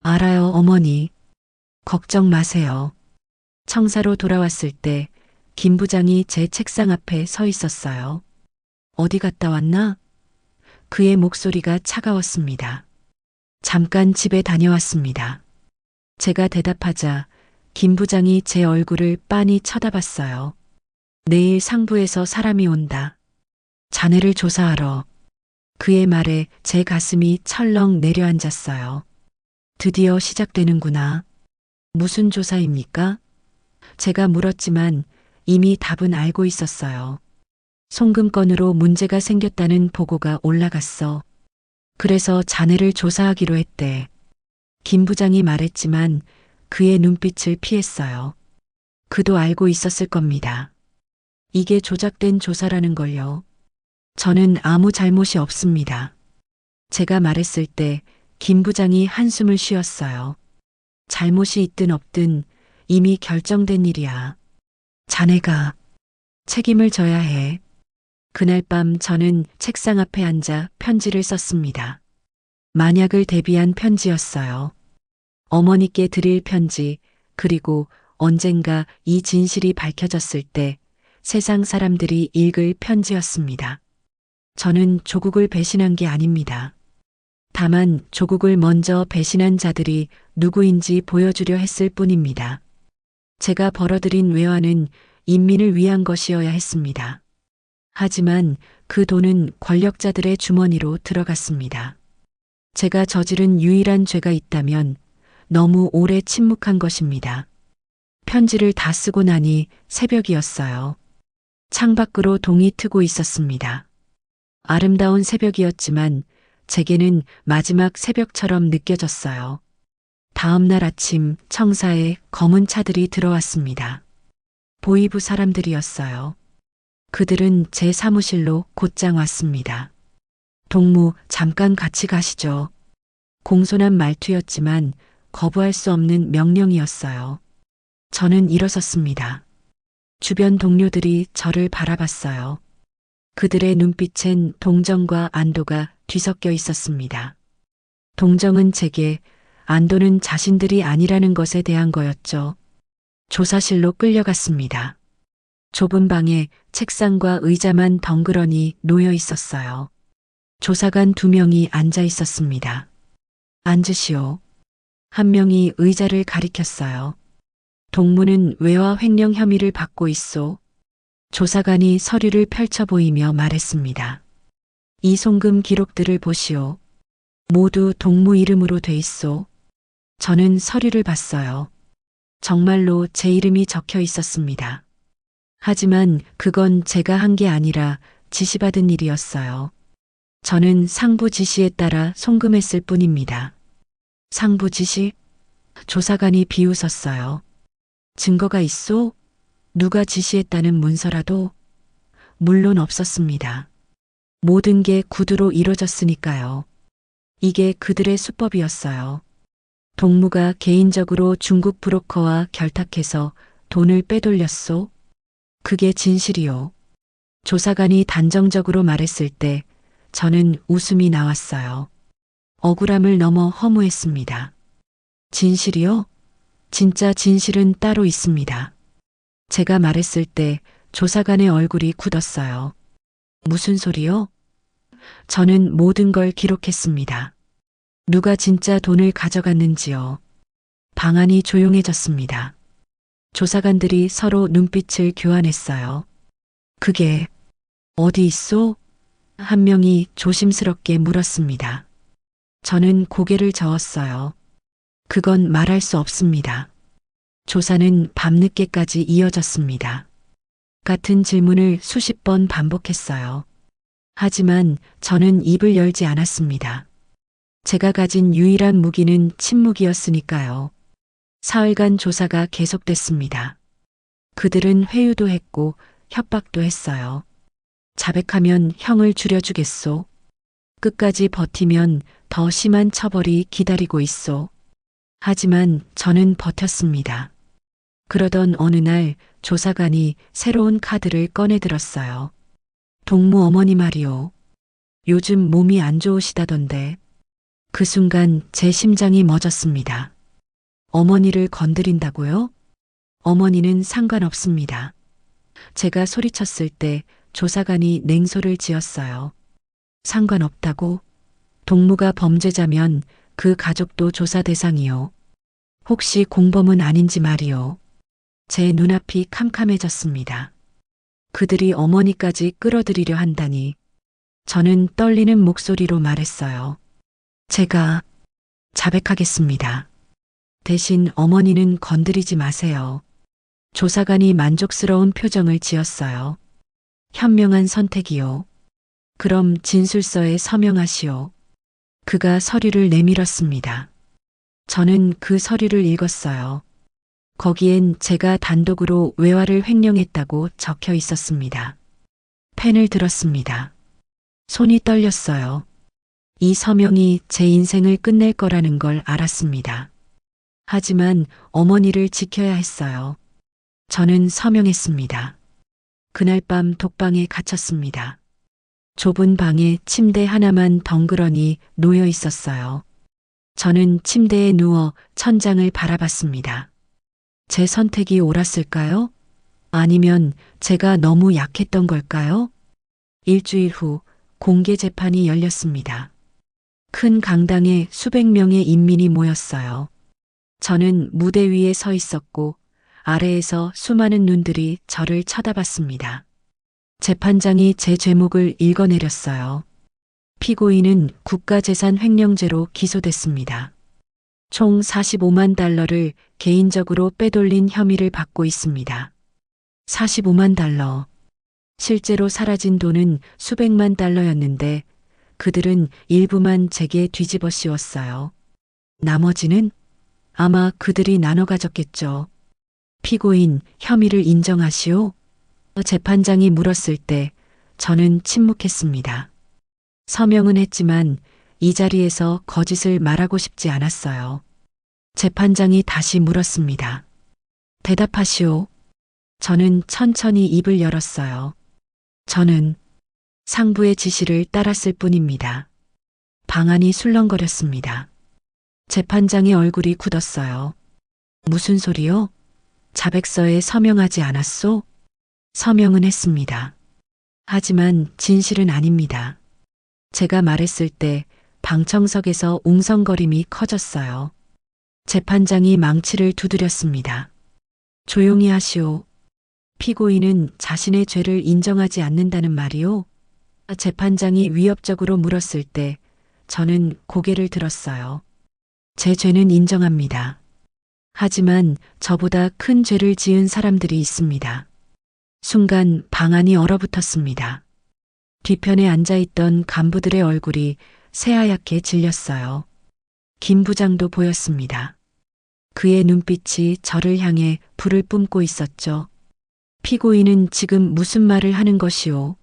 알아요, 어머니. 걱정 마세요. 청사로 돌아왔을 때 김 부장이 제 책상 앞에 서 있었어요. 어디 갔다 왔나? 그의 목소리가 차가웠습니다. 잠깐 집에 다녀왔습니다. 제가 대답하자 김 부장이 제 얼굴을 빤히 쳐다봤어요. 내일 상부에서 사람이 온다. 자네를 조사하러. 그의 말에 제 가슴이 철렁 내려앉았어요. 드디어 시작되는구나. 무슨 조사입니까? 제가 물었지만 이미 답은 알고 있었어요. 송금건으로 문제가 생겼다는 보고가 올라갔어. 그래서 자네를 조사하기로 했대. 김 부장이 말했지만 그의 눈빛을 피했어요. 그도 알고 있었을 겁니다. 이게 조작된 조사라는 걸요. 저는 아무 잘못이 없습니다. 제가 말했을 때 김 부장이 한숨을 쉬었어요. 잘못이 있든 없든 이미 결정된 일이야. 자네가 책임을 져야 해. 그날 밤 저는 책상 앞에 앉아 편지를 썼습니다. 만약을 대비한 편지였어요. 어머니께 드릴 편지, 그리고 언젠가 이 진실이 밝혀졌을 때 세상 사람들이 읽을 편지였습니다. 저는 조국을 배신한 게 아닙니다. 다만 조국을 먼저 배신한 자들이 누구인지 보여주려 했을 뿐입니다. 제가 벌어들인 외화는 인민을 위한 것이어야 했습니다. 하지만 그 돈은 권력자들의 주머니로 들어갔습니다. 제가 저지른 유일한 죄가 있다면 너무 오래 침묵한 것입니다. 편지를 다 쓰고 나니 새벽이었어요. 창밖으로 동이 트고 있었습니다. 아름다운 새벽이었지만 제게는 마지막 새벽처럼 느껴졌어요. 다음 날 아침 청사에 검은 차들이 들어왔습니다. 보이부 사람들이었어요. 그들은 제 사무실로 곧장 왔습니다. 동무, 잠깐 같이 가시죠. 공손한 말투였지만 거부할 수 없는 명령이었어요. 저는 일어섰습니다. 주변 동료들이 저를 바라봤어요. 그들의 눈빛엔 동정과 안도가 뒤섞여 있었습니다. 동정은 제게, 안도는 자신들이 아니라는 것에 대한 거였죠. 조사실로 끌려갔습니다. 좁은 방에 책상과 의자만 덩그러니 놓여 있었어요. 조사관 2명이 앉아 있었습니다. 앉으시오. 한 명이 의자를 가리켰어요. 동무는 외화 횡령 혐의를 받고 있소. 조사관이 서류를 펼쳐 보이며 말했습니다. 이 송금 기록들을 보시오. 모두 동무 이름으로 돼 있소. 저는 서류를 봤어요. 정말로 제 이름이 적혀 있었습니다. 하지만 그건 제가 한 게 아니라 지시받은 일이었어요. 저는 상부 지시에 따라 송금했을 뿐입니다. 상부 지시? 조사관이 비웃었어요. 증거가 있소? 누가 지시했다는 문서라도? 물론 없었습니다. 모든 게 구두로 이루어졌으니까요. 이게 그들의 수법이었어요. 동무가 개인적으로 중국 브로커와 결탁해서 돈을 빼돌렸소? 그게 진실이요. 조사관이 단정적으로 말했을 때 저는 웃음이 나왔어요. 억울함을 넘어 허무했습니다. 진실이요? 진짜 진실은 따로 있습니다. 제가 말했을 때 조사관의 얼굴이 굳었어요. 무슨 소리요? 저는 모든 걸 기록했습니다. 누가 진짜 돈을 가져갔는지요. 방안이 조용해졌습니다. 조사관들이 서로 눈빛을 교환했어요. 그게 어디 있소? 한 명이 조심스럽게 물었습니다. 저는 고개를 저었어요. 그건 말할 수 없습니다. 조사는 밤늦게까지 이어졌습니다. 같은 질문을 수십 번 반복했어요. 하지만 저는 입을 열지 않았습니다. 제가 가진 유일한 무기는 침묵이었으니까요. 사흘간 조사가 계속됐습니다. 그들은 회유도 했고 협박도 했어요. 자백하면 형을 줄여주겠소. 끝까지 버티면 더 심한 처벌이 기다리고 있소. 하지만 저는 버텼습니다. 그러던 어느 날 조사관이 새로운 카드를 꺼내 들었어요. 동무 어머니 말이오. 요즘 몸이 안 좋으시다던데. 그 순간 제 심장이 멎었습니다. 어머니를 건드린다고요? 어머니는 상관없습니다. 제가 소리쳤을 때 조사관이 냉소를 지었어요. 상관없다고? 동무가 범죄자면 그 가족도 조사 대상이요. 혹시 공범은 아닌지 말이요. 제 눈앞이 캄캄해졌습니다. 그들이 어머니까지 끌어들이려 한다니. 저는 떨리는 목소리로 말했어요. 제가 자백하겠습니다. 대신 어머니는 건드리지 마세요. 조사관이 만족스러운 표정을 지었어요. 현명한 선택이요. 그럼 진술서에 서명하시오. 그가 서류를 내밀었습니다. 저는 그 서류를 읽었어요. 거기엔 제가 단독으로 외화를 횡령했다고 적혀 있었습니다. 펜을 들었습니다. 손이 떨렸어요. 이 서명이 제 인생을 끝낼 거라는 걸 알았습니다. 하지만 어머니를 지켜야 했어요. 저는 서명했습니다. 그날 밤 독방에 갇혔습니다. 좁은 방에 침대 하나만 덩그러니 놓여 있었어요. 저는 침대에 누워 천장을 바라봤습니다. 제 선택이 옳았을까요? 아니면 제가 너무 약했던 걸까요? 일주일 후 공개 재판이 열렸습니다. 큰 강당에 수백 명의 인민이 모였어요. 저는 무대 위에 서 있었고 아래에서 수많은 눈들이 저를 쳐다봤습니다. 재판장이 제 죄목을 읽어내렸어요. 피고인은 국가재산 횡령죄로 기소됐습니다. 총 45만 달러를 개인적으로 빼돌린 혐의를 받고 있습니다. 45만 달러. 실제로 사라진 돈은 수백만 달러였는데 그들은 일부만 제게 뒤집어 씌웠어요. 나머지는 아마 그들이 나눠 가졌겠죠. 피고인, 혐의를 인정하시오? 재판장이 물었을 때 저는 침묵했습니다. 서명은 했지만 이 자리에서 거짓을 말하고 싶지 않았어요. 재판장이 다시 물었습니다. 대답하시오. 저는 천천히 입을 열었어요. 저는 상부의 지시를 따랐을 뿐입니다. 방안이 술렁거렸습니다. 재판장의 얼굴이 굳었어요. 무슨 소리요? 자백서에 서명하지 않았소? 서명은 했습니다. 하지만 진실은 아닙니다. 제가 말했을 때 방청석에서 웅성거림이 커졌어요. 재판장이 망치를 두드렸습니다. 조용히 하시오. 피고인은 자신의 죄를 인정하지 않는다는 말이오? 재판장이 위협적으로 물었을 때 저는 고개를 들었어요. 제 죄는 인정합니다. 하지만 저보다 큰 죄를 지은 사람들이 있습니다. 순간 방안이 얼어붙었습니다. 뒤편에 앉아있던 간부들의 얼굴이 새하얗게 질렸어요. 김 부장도 보였습니다. 그의 눈빛이 저를 향해 불을 뿜고 있었죠. 피고인은 지금 무슨 말을 하는 것이오?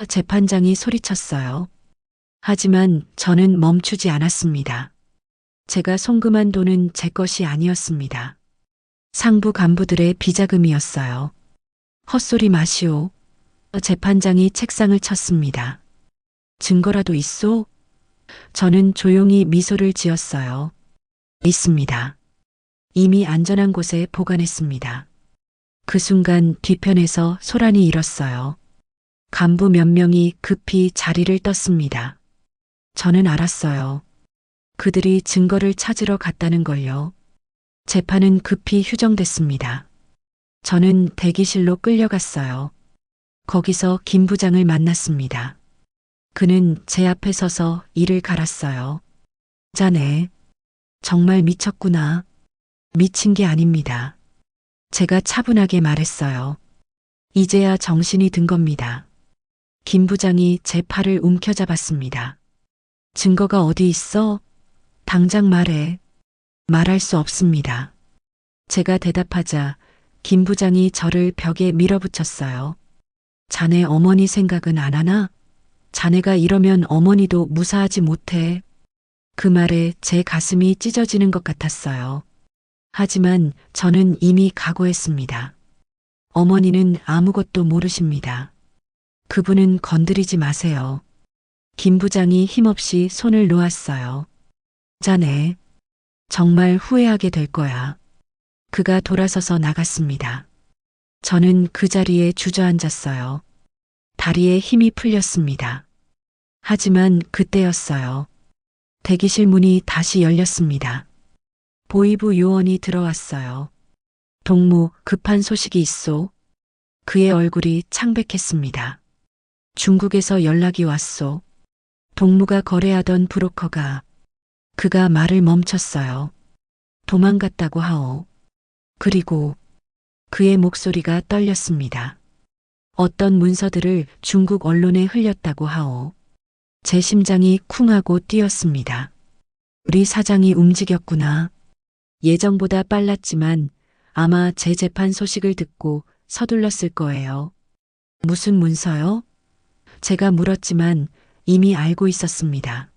재판장이 소리쳤어요. 하지만 저는 멈추지 않았습니다. 제가 송금한 돈은 제 것이 아니었습니다. 상부 간부들의 비자금이었어요. 헛소리 마시오. 재판장이 책상을 쳤습니다. 증거라도 있소? 저는 조용히 미소를 지었어요. 있습니다. 이미 안전한 곳에 보관했습니다. 그 순간 뒤편에서 소란이 일었어요. 간부 몇 명이 급히 자리를 떴습니다. 저는 알았어요. 그들이 증거를 찾으러 갔다는 걸요. 재판은 급히 휴정됐습니다. 저는 대기실로 끌려갔어요. 거기서 김 부장을 만났습니다. 그는 제 앞에 서서 이를 갈았어요. 자네, 정말 미쳤구나. 미친 게 아닙니다. 제가 차분하게 말했어요. 이제야 정신이 든 겁니다. 김 부장이 제 팔을 움켜잡았습니다. 증거가 어디 있어? 당장 말해. 말할 수 없습니다. 제가 대답하자 김 부장이 저를 벽에 밀어붙였어요. 자네 어머니 생각은 안 하나? 자네가 이러면 어머니도 무사하지 못해. 그 말에 제 가슴이 찢어지는 것 같았어요. 하지만 저는 이미 각오했습니다. 어머니는 아무것도 모르십니다. 그분은 건드리지 마세요. 김 부장이 힘없이 손을 놓았어요. 자네, 정말 후회하게 될 거야. 그가 돌아서서 나갔습니다. 저는 그 자리에 주저앉았어요. 다리에 힘이 풀렸습니다. 하지만 그때였어요. 대기실 문이 다시 열렸습니다. 보이부 요원이 들어왔어요. 동무, 급한 소식이 있소. 그의 얼굴이 창백했습니다. 중국에서 연락이 왔소. 동무가 거래하던 브로커가. 그가 말을 멈췄어요. 도망갔다고 하오. 그리고 그의 목소리가 떨렸습니다. 어떤 문서들을 중국 언론에 흘렸다고 하오. 제 심장이 쿵하고 뛰었습니다. 우리 사장이 움직였구나. 예정보다 빨랐지만 아마 제 재판 소식을 듣고 서둘렀을 거예요. 무슨 문서요? 제가 물었지만 이미 알고 있었습니다.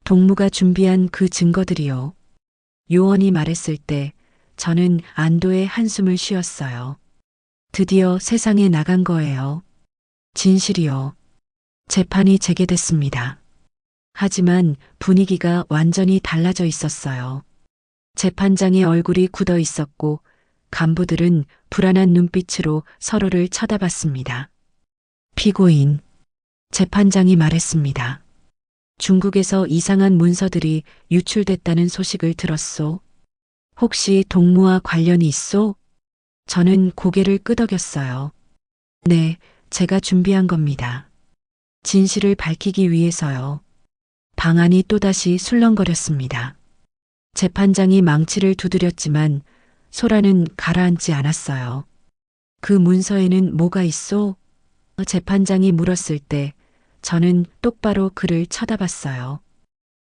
동무가 준비한 그 증거들이요. 요원이 말했을 때 저는 안도의 한숨을 쉬었어요. 드디어 세상에 나간 거예요. 진실이요. 재판이 재개됐습니다. 하지만 분위기가 완전히 달라져 있었어요. 재판장의 얼굴이 굳어 있었고 간부들은 불안한 눈빛으로 서로를 쳐다봤습니다. 피고인. 재판장이 말했습니다. 중국에서 이상한 문서들이 유출됐다는 소식을 들었소. 혹시 동무와 관련이 있소? 저는 고개를 끄덕였어요. 네, 제가 준비한 겁니다. 진실을 밝히기 위해서요. 방안이 또다시 술렁거렸습니다. 재판장이 망치를 두드렸지만 소라는 가라앉지 않았어요. 그 문서에는 뭐가 있소? 재판장이 물었을 때 저는 똑바로 그를 쳐다봤어요.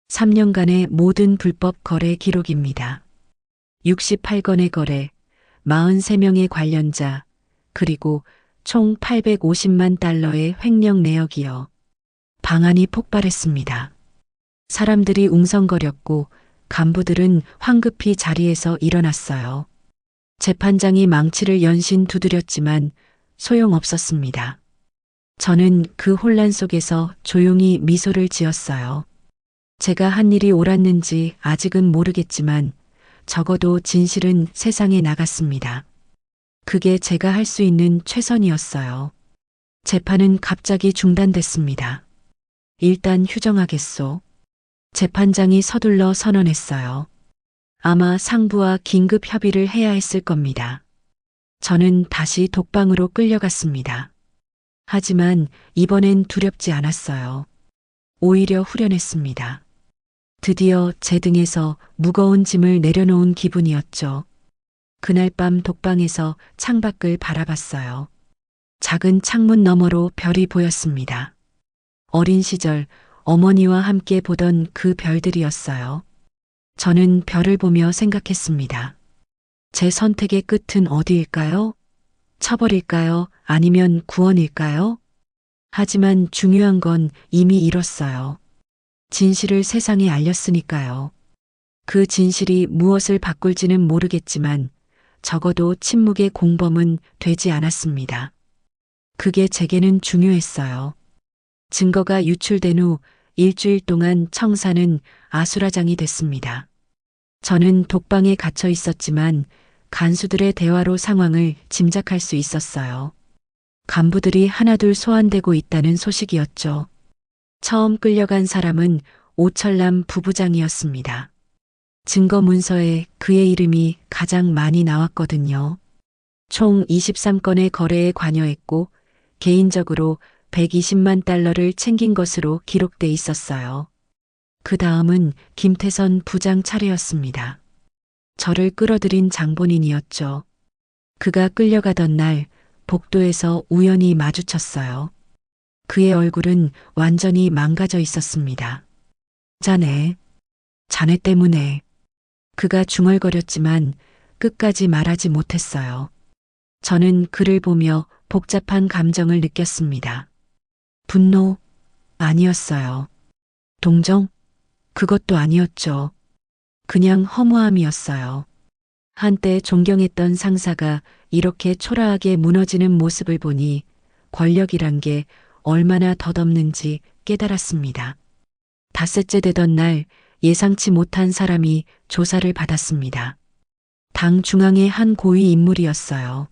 3년간의 모든 불법 거래 기록입니다. 68건의 거래, 43명의 관련자, 그리고 총 850만 달러의 횡령 내역이요. 방안이 폭발했습니다. 사람들이 웅성거렸고 간부들은 황급히 자리에서 일어났어요. 재판장이 망치를 연신 두드렸지만 소용없었습니다. 저는 그 혼란 속에서 조용히 미소를 지었어요. 제가 한 일이 옳았는지 아직은 모르겠지만 적어도 진실은 세상에 나갔습니다. 그게 제가 할 수 있는 최선이었어요. 재판은 갑자기 중단됐습니다. 일단 휴정하겠소. 재판장이 서둘러 선언했어요. 아마 상부와 긴급 협의를 해야 했을 겁니다. 저는 다시 독방으로 끌려갔습니다. 하지만 이번엔 두렵지 않았어요. 오히려 후련했습니다. 드디어 제 등에서 무거운 짐을 내려놓은 기분이었죠. 그날 밤 독방에서 창밖을 바라봤어요. 작은 창문 너머로 별이 보였습니다. 어린 시절 어머니와 함께 보던 그 별들이었어요. 저는 별을 보며 생각했습니다. 제 선택의 끝은 어디일까요? 처벌일까요? 아니면 구원일까요? 하지만 중요한 건 이미 이뤘어요. 진실을 세상에 알렸으니까요. 그 진실이 무엇을 바꿀지는 모르겠지만 적어도 침묵의 공범은 되지 않았습니다. 그게 제게는 중요했어요. 증거가 유출된 후 일주일 동안 청사는 아수라장이 됐습니다. 저는 독방에 갇혀 있었지만 간수들의 대화로 상황을 짐작할 수 있었어요. 간부들이 하나둘 소환되고 있다는 소식이었죠. 처음 끌려간 사람은 오철남 부부장이었습니다. 증거 문서에 그의 이름이 가장 많이 나왔거든요. 총 23건의 거래에 관여했고 개인적으로 120만 달러를 챙긴 것으로 기록돼 있었어요. 그 다음은 김태선 부장 차례였습니다. 저를 끌어들인 장본인이었죠. 그가 끌려가던 날 복도에서 우연히 마주쳤어요. 그의 얼굴은 완전히 망가져 있었습니다. 자네 때문에. 그가 중얼거렸지만 끝까지 말하지 못했어요. 저는 그를 보며 복잡한 감정을 느꼈습니다. 분노? 아니었어요. 동정? 그것도 아니었죠. 그냥 허무함이었어요. 한때 존경했던 상사가 이렇게 초라하게 무너지는 모습을 보니 권력이란 게 얼마나 덧없는지 깨달았습니다. 닷새째 되던 날 예상치 못한 사람이 조사를 받았습니다. 당 중앙의 한 고위 인물이었어요.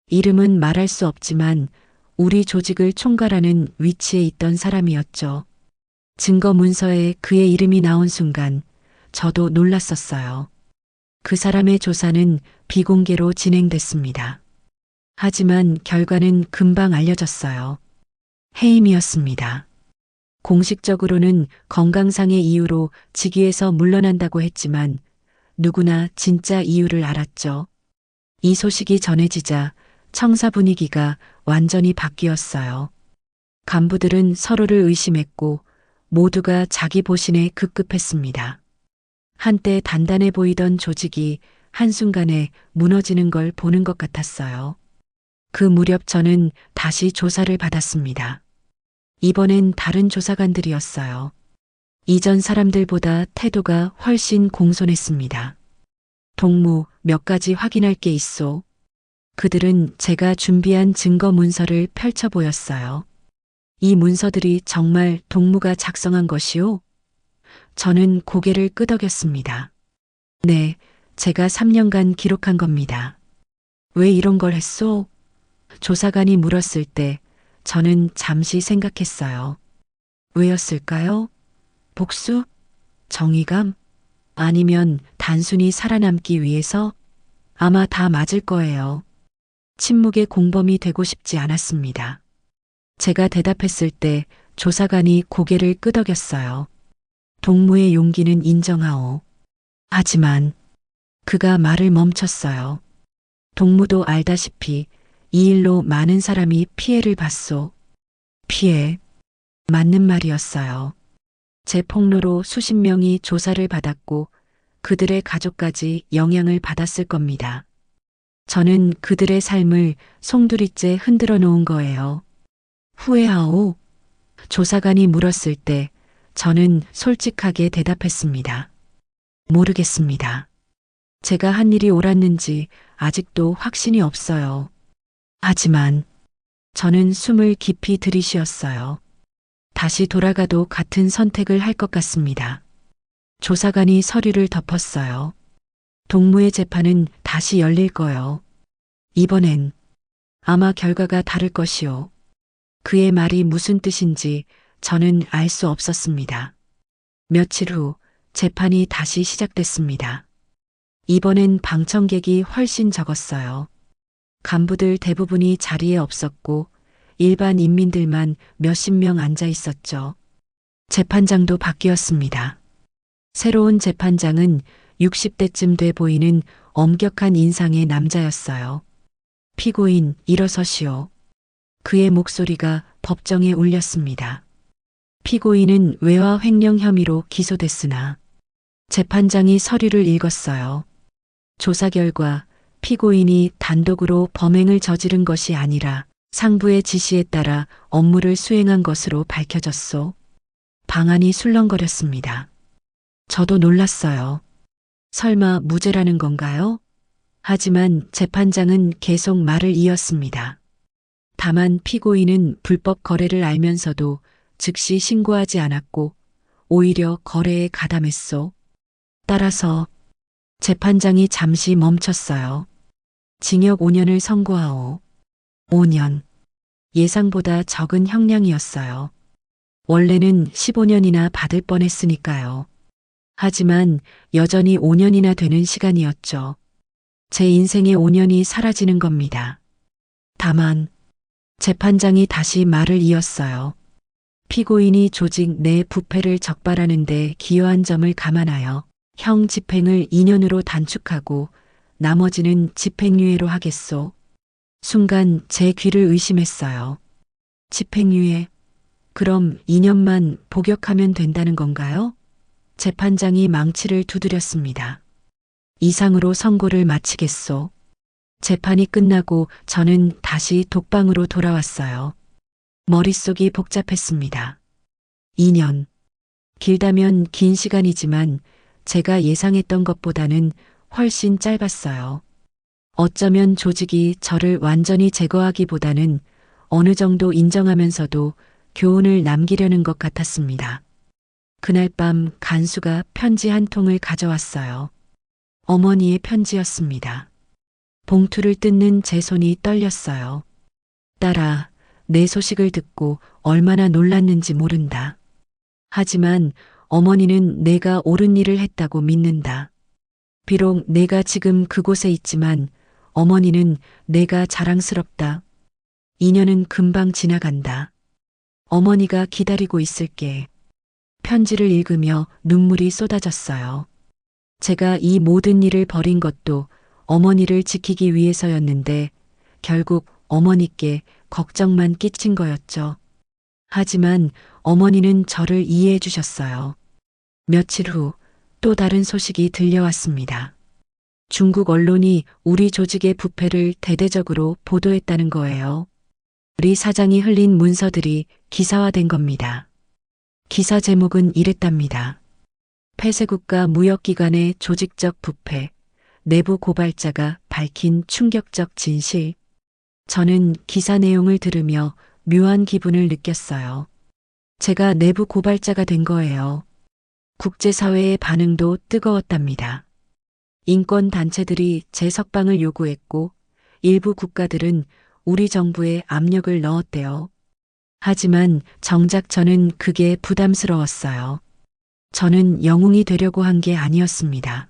이름은 말할 수 없지만 우리 조직을 총괄하는 위치에 있던 사람이었죠. 증거 문서에 그의 이름이 나온 순간 저도 놀랐었어요. 그 사람의 조사는 비공개로 진행됐습니다. 하지만 결과는 금방 알려졌어요. 해임이었습니다. 공식적으로는 건강상의 이유로 직위에서 물러난다고 했지만 누구나 진짜 이유를 알았죠. 이 소식이 전해지자 청사 분위기가 완전히 바뀌었어요. 간부들은 서로를 의심했고 모두가 자기 보신에 급급했습니다. 한때 단단해 보이던 조직이 한순간에 무너지는 걸 보는 것 같았어요. 그 무렵 저는 다시 조사를 받았습니다. 이번엔 다른 조사관들이었어요. 이전 사람들보다 태도가 훨씬 공손했습니다. 동무, 몇 가지 확인할 게 있소. 그들은 제가 준비한 증거 문서를 펼쳐 보였어요. 이 문서들이 정말 동무가 작성한 것이오? 저는 고개를 끄덕였습니다. 네, 제가 3년간 기록한 겁니다. 왜 이런 걸 했소? 조사관이 물었을 때 저는 잠시 생각했어요. 왜였을까요? 복수? 정의감? 아니면 단순히 살아남기 위해서? 아마 다 맞을 거예요. 침묵의 공범이 되고 싶지 않았습니다. 제가 대답했을 때 조사관이 고개를 끄덕였어요. 동무의 용기는 인정하오. 하지만 그가 말을 멈췄어요. 동무도 알다시피 이 일로 많은 사람이 피해를 봤소. 피해? 맞는 말이었어요. 제 폭로로 수십 명이 조사를 받았고 그들의 가족까지 영향을 받았을 겁니다. 저는 그들의 삶을 송두리째 흔들어 놓은 거예요. 후회하오? 조사관이 물었을 때 저는 솔직하게 대답했습니다. 모르겠습니다. 제가 한 일이 옳았는지 아직도 확신이 없어요. 하지만 저는 숨을 깊이 들이쉬었어요. 다시 돌아가도 같은 선택을 할 것 같습니다. 조사관이 서류를 덮었어요. 동무의 재판은 다시 열릴 거요. 이번엔 아마 결과가 다를 것이요. 그의 말이 무슨 뜻인지 저는 알 수 없었습니다. 며칠 후 재판이 다시 시작됐습니다. 이번엔 방청객이 훨씬 적었어요. 간부들 대부분이 자리에 없었고 일반 인민들만 몇십 명 앉아 있었죠. 재판장도 바뀌었습니다. 새로운 재판장은 60대쯤 돼 보이는 엄격한 인상의 남자였어요. 피고인, 일어서시오. 그의 목소리가 법정에 울렸습니다. 피고인은 외화 횡령 혐의로 기소됐으나 재판장이 서류를 읽었어요. 조사 결과 피고인이 단독으로 범행을 저지른 것이 아니라 상부의 지시에 따라 업무를 수행한 것으로 밝혀졌소. 방안이 술렁거렸습니다. 저도 놀랐어요. 설마 무죄라는 건가요? 하지만 재판장은 계속 말을 이었습니다. 다만 피고인은 불법 거래를 알면서도 즉시 신고하지 않았고 오히려 거래에 가담했소. 따라서 재판장이 잠시 멈췄어요. 징역 5년을 선고하오. 5년. 예상보다 적은 형량이었어요. 원래는 15년이나 받을 뻔했으니까요. 하지만 여전히 5년이나 되는 시간이었죠. 제 인생의 5년이 사라지는 겁니다. 다만 재판장이 다시 말을 이었어요. 피고인이 조직 내 부패를 적발하는 데 기여한 점을 감안하여 형 집행을 2년으로 단축하고 나머지는 집행유예로 하겠소. 순간 제 귀를 의심했어요. 집행유예? 그럼 2년만 복역하면 된다는 건가요? 재판장이 망치를 두드렸습니다. 이상으로 선고를 마치겠소. 재판이 끝나고 저는 다시 독방으로 돌아왔어요. 머릿속이 복잡했습니다. 2년. 길다면 긴 시간이지만 제가 예상했던 것보다는 훨씬 짧았어요. 어쩌면 조직이 저를 완전히 제거하기보다는 어느 정도 인정하면서도 교훈을 남기려는 것 같았습니다. 그날 밤 간수가 편지 한 통을 가져왔어요. 어머니의 편지였습니다. 봉투를 뜯는 제 손이 떨렸어요. 딸아, 내 소식을 듣고 얼마나 놀랐는지 모른다. 하지만 어머니는 내가 옳은 일을 했다고 믿는다. 비록 내가 지금 그곳에 있지만 어머니는 내가 자랑스럽다. 2년은 금방 지나간다. 어머니가 기다리고 있을게. 편지를 읽으며 눈물이 쏟아졌어요. 제가 이 모든 일을 벌인 것도 어머니를 지키기 위해서였는데 결국 어머니께 걱정만 끼친 거였죠. 하지만 어머니는 저를 이해해 주셨어요. 며칠 후 또 다른 소식이 들려왔습니다. 중국 언론이 우리 조직의 부패를 대대적으로 보도했다는 거예요. 리 사장이 흘린 문서들이 기사화된 겁니다. 기사 제목은 이랬답니다. 폐쇄국가 무역기관의 조직적 부패, 내부 고발자가 밝힌 충격적 진실. 저는 기사 내용을 들으며 묘한 기분을 느꼈어요. 제가 내부 고발자가 된 거예요. 국제사회의 반응도 뜨거웠답니다. 인권단체들이 재석방을 요구했고 일부 국가들은 우리 정부에 압력을 넣었대요. 하지만 정작 저는 그게 부담스러웠어요. 저는 영웅이 되려고 한 게 아니었습니다.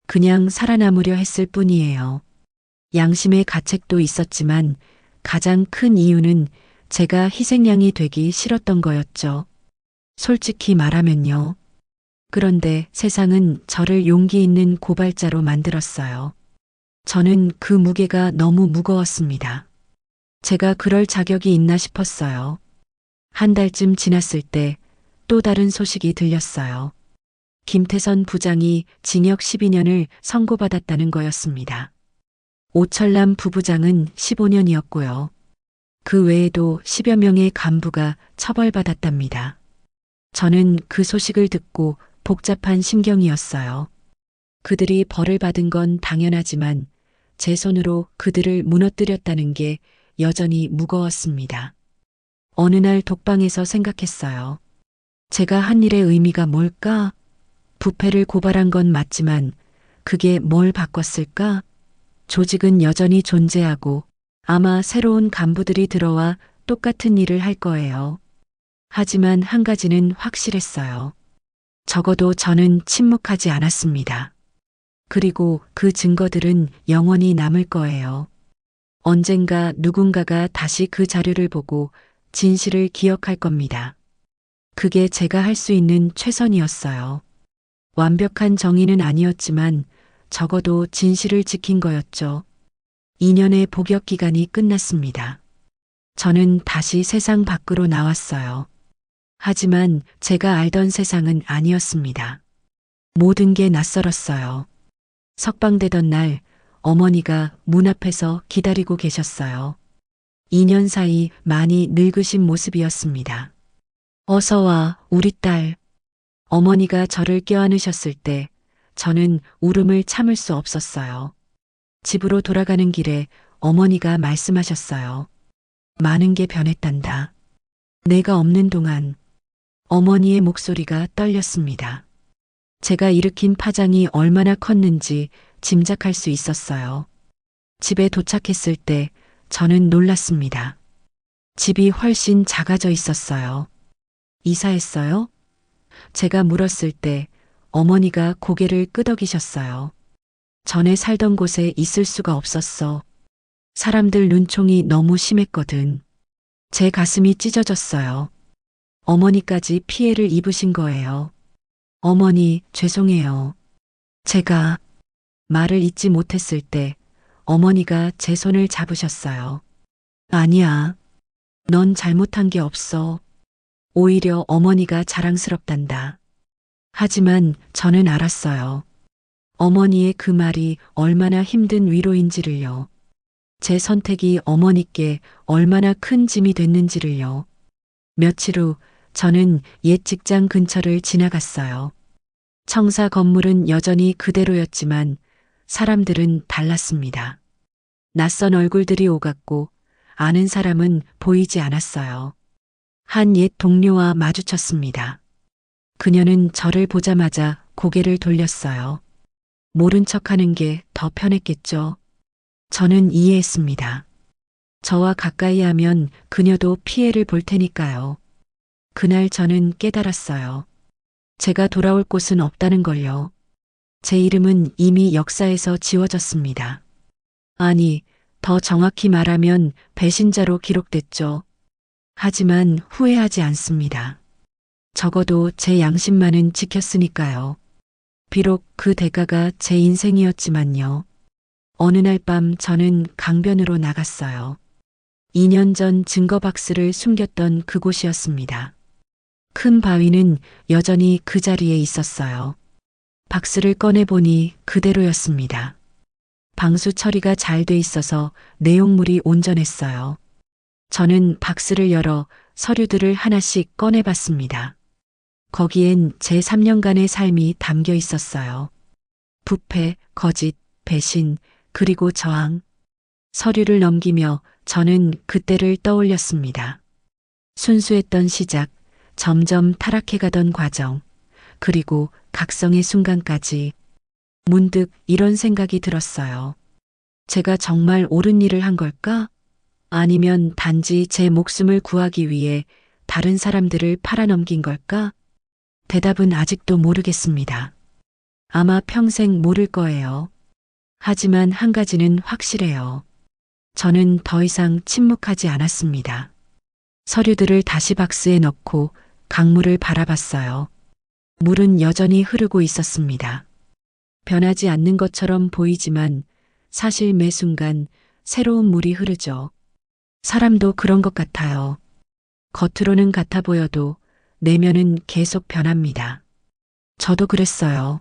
그냥 살아남으려 했을 뿐이에요. 양심의 가책도 있었지만 가장 큰 이유는 제가 희생양이 되기 싫었던 거였죠. 솔직히 말하면요. 그런데 세상은 저를 용기 있는 고발자로 만들었어요. 저는 그 무게가 너무 무거웠습니다. 제가 그럴 자격이 있나 싶었어요. 한 달쯤 지났을 때 또 다른 소식이 들렸어요. 김태선 부장이 징역 12년을 선고받았다는 거였습니다. 오철남 부부장은 15년이었고요. 그 외에도 10여 명의 간부가 처벌받았답니다. 저는 그 소식을 듣고 복잡한 심경이었어요. 그들이 벌을 받은 건 당연하지만 제 손으로 그들을 무너뜨렸다는 게 여전히 무거웠습니다. 어느 날 독방에서 생각했어요. 제가 한 일의 의미가 뭘까? 부패를 고발한 건 맞지만 그게 뭘 바꿨을까? 조직은 여전히 존재하고 아마 새로운 간부들이 들어와 똑같은 일을 할 거예요. 하지만 한 가지는 확실했어요. 적어도 저는 침묵하지 않았습니다. 그리고 그 증거들은 영원히 남을 거예요. 언젠가 누군가가 다시 그 자료를 보고 진실을 기억할 겁니다. 그게 제가 할 수 있는 최선이었어요. 완벽한 정의는 아니었지만 적어도 진실을 지킨 거였죠. 2년의 복역 기간이 끝났습니다. 저는 다시 세상 밖으로 나왔어요. 하지만 제가 알던 세상은 아니었습니다. 모든 게 낯설었어요. 석방되던 날 어머니가 문 앞에서 기다리고 계셨어요. 2년 사이 많이 늙으신 모습이었습니다. 어서 와, 우리 딸. 어머니가 저를 껴안으셨을 때 저는 울음을 참을 수 없었어요. 집으로 돌아가는 길에 어머니가 말씀하셨어요. 많은 게 변했단다. 내가 없는 동안. 어머니의 목소리가 떨렸습니다. 제가 일으킨 파장이 얼마나 컸는지 짐작할 수 있었어요. 집에 도착했을 때 저는 놀랐습니다. 집이 훨씬 작아져 있었어요. 이사했어요? 제가 물었을 때 어머니가 고개를 끄덕이셨어요. 전에 살던 곳에 있을 수가 없었어. 사람들 눈총이 너무 심했거든. 제 가슴이 찢어졌어요. 어머니까지 피해를 입으신 거예요. 어머니, 죄송해요. 제가 말을 잇지 못했을 때 어머니가 제 손을 잡으셨어요. 아니야. 넌 잘못한 게 없어. 오히려 어머니가 자랑스럽단다. 하지만 저는 알았어요. 어머니의 그 말이 얼마나 힘든 위로인지를요. 제 선택이 어머니께 얼마나 큰 짐이 됐는지를요. 며칠 후 저는 옛 직장 근처를 지나갔어요. 청사 건물은 여전히 그대로였지만 사람들은 달랐습니다. 낯선 얼굴들이 오갔고 아는 사람은 보이지 않았어요. 한 옛 동료와 마주쳤습니다. 그녀는 저를 보자마자 고개를 돌렸어요. 모른 척하는 게 더 편했겠죠. 저는 이해했습니다. 저와 가까이 하면 그녀도 피해를 볼 테니까요. 그날 저는 깨달았어요. 제가 돌아올 곳은 없다는 걸요. 제 이름은 이미 역사에서 지워졌습니다. 아니, 더 정확히 말하면 배신자로 기록됐죠. 하지만 후회하지 않습니다. 적어도 제 양심만은 지켰으니까요. 비록 그 대가가 제 인생이었지만요. 어느 날 밤 저는 강변으로 나갔어요. 2년 전 증거 박스를 숨겼던 그곳이었습니다. 큰 바위는 여전히 그 자리에 있었어요. 박스를 꺼내보니 그대로였습니다. 방수 처리가 잘 돼 있어서 내용물이 온전했어요. 저는 박스를 열어 서류들을 하나씩 꺼내봤습니다. 거기엔 제 3년간의 삶이 담겨 있었어요. 부패, 거짓, 배신, 그리고 저항. 서류를 넘기며 저는 그때를 떠올렸습니다. 순수했던 시작, 점점 타락해가던 과정, 그리고 각성의 순간까지. 문득 이런 생각이 들었어요. 제가 정말 옳은 일을 한 걸까? 아니면 단지 제 목숨을 구하기 위해 다른 사람들을 팔아넘긴 걸까? 대답은 아직도 모르겠습니다. 아마 평생 모를 거예요. 하지만 한 가지는 확실해요. 저는 더 이상 침묵하지 않았습니다. 서류들을 다시 박스에 넣고 강물을 바라봤어요. 물은 여전히 흐르고 있었습니다. 변하지 않는 것처럼 보이지만 사실 매 순간 새로운 물이 흐르죠. 사람도 그런 것 같아요. 겉으로는 같아 보여도 내면은 계속 변합니다. 저도 그랬어요.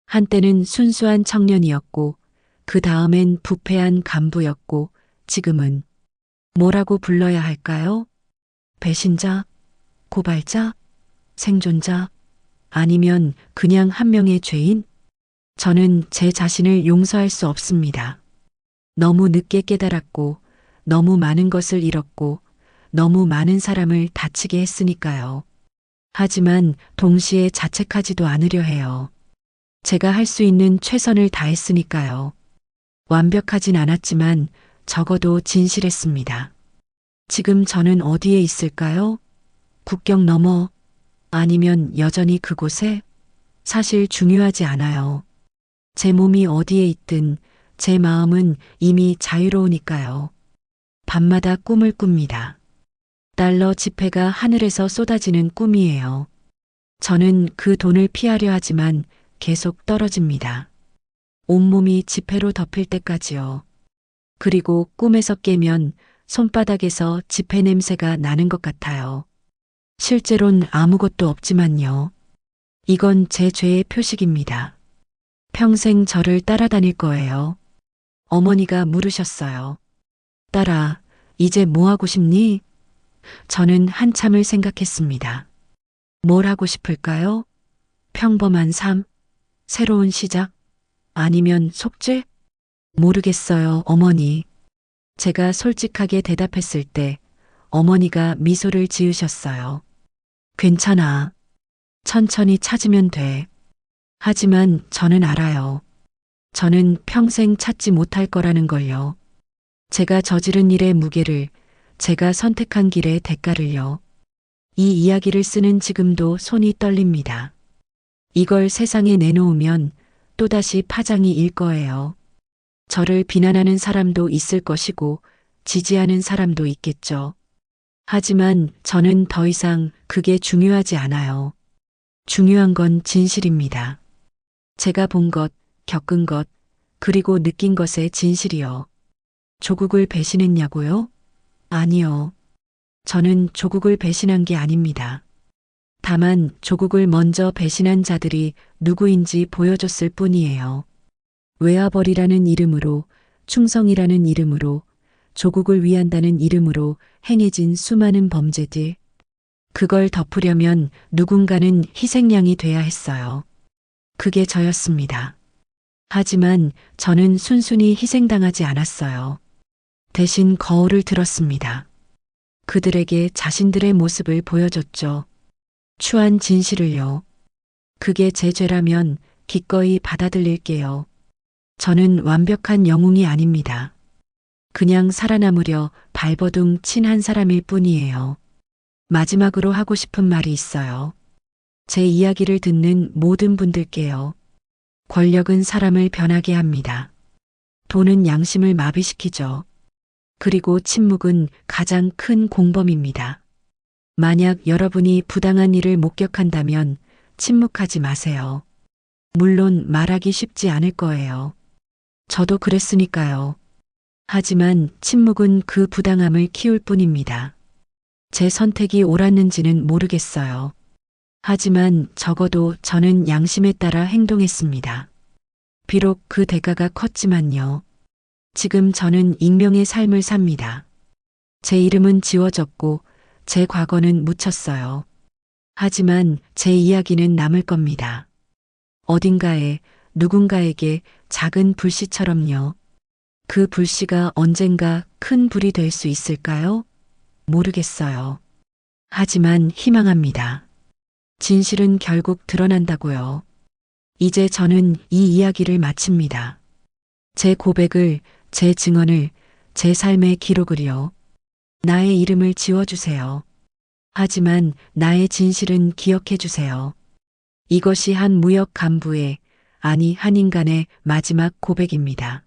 한때는 순수한 청년이었고 그 다음엔 부패한 간부였고 지금은 뭐라고 불러야 할까요? 배신자? 고발자? 생존자? 아니면 그냥 한 명의 죄인? 저는 제 자신을 용서할 수 없습니다. 너무 늦게 깨달았고 너무 많은 것을 잃었고 너무 많은 사람을 다치게 했으니까요. 하지만 동시에 자책하지도 않으려 해요. 제가 할 수 있는 최선을 다했으니까요. 완벽하진 않았지만 적어도 진실했습니다. 지금 저는 어디에 있을까요? 국경 너머? 아니면 여전히 그곳에? 사실 중요하지 않아요. 제 몸이 어디에 있든 제 마음은 이미 자유로우니까요. 밤마다 꿈을 꿉니다. 달러 지폐가 하늘에서 쏟아지는 꿈이에요. 저는 그 돈을 피하려 하지만 계속 떨어집니다. 온몸이 지폐로 덮일 때까지요. 그리고 꿈에서 깨면 손바닥에서 지폐 냄새가 나는 것 같아요. 실제론 아무것도 없지만요. 이건 제 죄의 표식입니다. 평생 저를 따라다닐 거예요. 어머니가 물으셨어요. 딸아, 이제 뭐 하고 싶니? 저는 한참을 생각했습니다. 뭘 하고 싶을까요? 평범한 삶? 새로운 시작? 아니면 속죄? 모르겠어요, 어머니. 제가 솔직하게 대답했을 때 어머니가 미소를 지으셨어요. 괜찮아. 천천히 찾으면 돼. 하지만 저는 알아요. 저는 평생 찾지 못할 거라는 걸요. 제가 저지른 일의 무게를, 제가 선택한 길의 대가를요. 이 이야기를 쓰는 지금도 손이 떨립니다. 이걸 세상에 내놓으면 또다시 파장이 일 거예요. 저를 비난하는 사람도 있을 것이고 지지하는 사람도 있겠죠. 하지만 저는 더 이상 그게 중요하지 않아요. 중요한 건 진실입니다. 제가 본 것, 겪은 것, 그리고 느낀 것의 진실이요. 조국을 배신했냐고요? 아니요. 저는 조국을 배신한 게 아닙니다. 다만 조국을 먼저 배신한 자들이 누구인지 보여줬을 뿐이에요. 외화벌이라는 이름으로, 충성이라는 이름으로, 조국을 위한다는 이름으로 행해진 수많은 범죄들. 그걸 덮으려면 누군가는 희생양이 돼야 했어요. 그게 저였습니다. 하지만 저는 순순히 희생당하지 않았어요. 대신 거울을 들었습니다. 그들에게 자신들의 모습을 보여줬죠. 추한 진실을요. 그게 제 죄라면 기꺼이 받아들일게요. 저는 완벽한 영웅이 아닙니다. 그냥 살아남으려 발버둥 친 한 사람일 뿐이에요. 마지막으로 하고 싶은 말이 있어요. 제 이야기를 듣는 모든 분들께요. 권력은 사람을 변하게 합니다. 돈은 양심을 마비시키죠. 그리고 침묵은 가장 큰 공범입니다. 만약 여러분이 부당한 일을 목격한다면 침묵하지 마세요. 물론 말하기 쉽지 않을 거예요. 저도 그랬으니까요. 하지만 침묵은 그 부당함을 키울 뿐입니다. 제 선택이 옳았는지는 모르겠어요. 하지만 적어도 저는 양심에 따라 행동했습니다. 비록 그 대가가 컸지만요. 지금 저는 익명의 삶을 삽니다. 제 이름은 지워졌고 제 과거는 묻혔어요. 하지만 제 이야기는 남을 겁니다. 어딘가에 누군가에게 작은 불씨처럼요. 그 불씨가 언젠가 큰 불이 될 수 있을까요? 모르겠어요. 하지만 희망합니다. 진실은 결국 드러난다고요. 이제 저는 이 이야기를 마칩니다. 제 고백을, 제 증언을, 제 삶의 기록을요. 나의 이름을 지워주세요. 하지만 나의 진실은 기억해 주세요. 이것이 한 무역 간부의, 아니 한 인간의 마지막 고백입니다.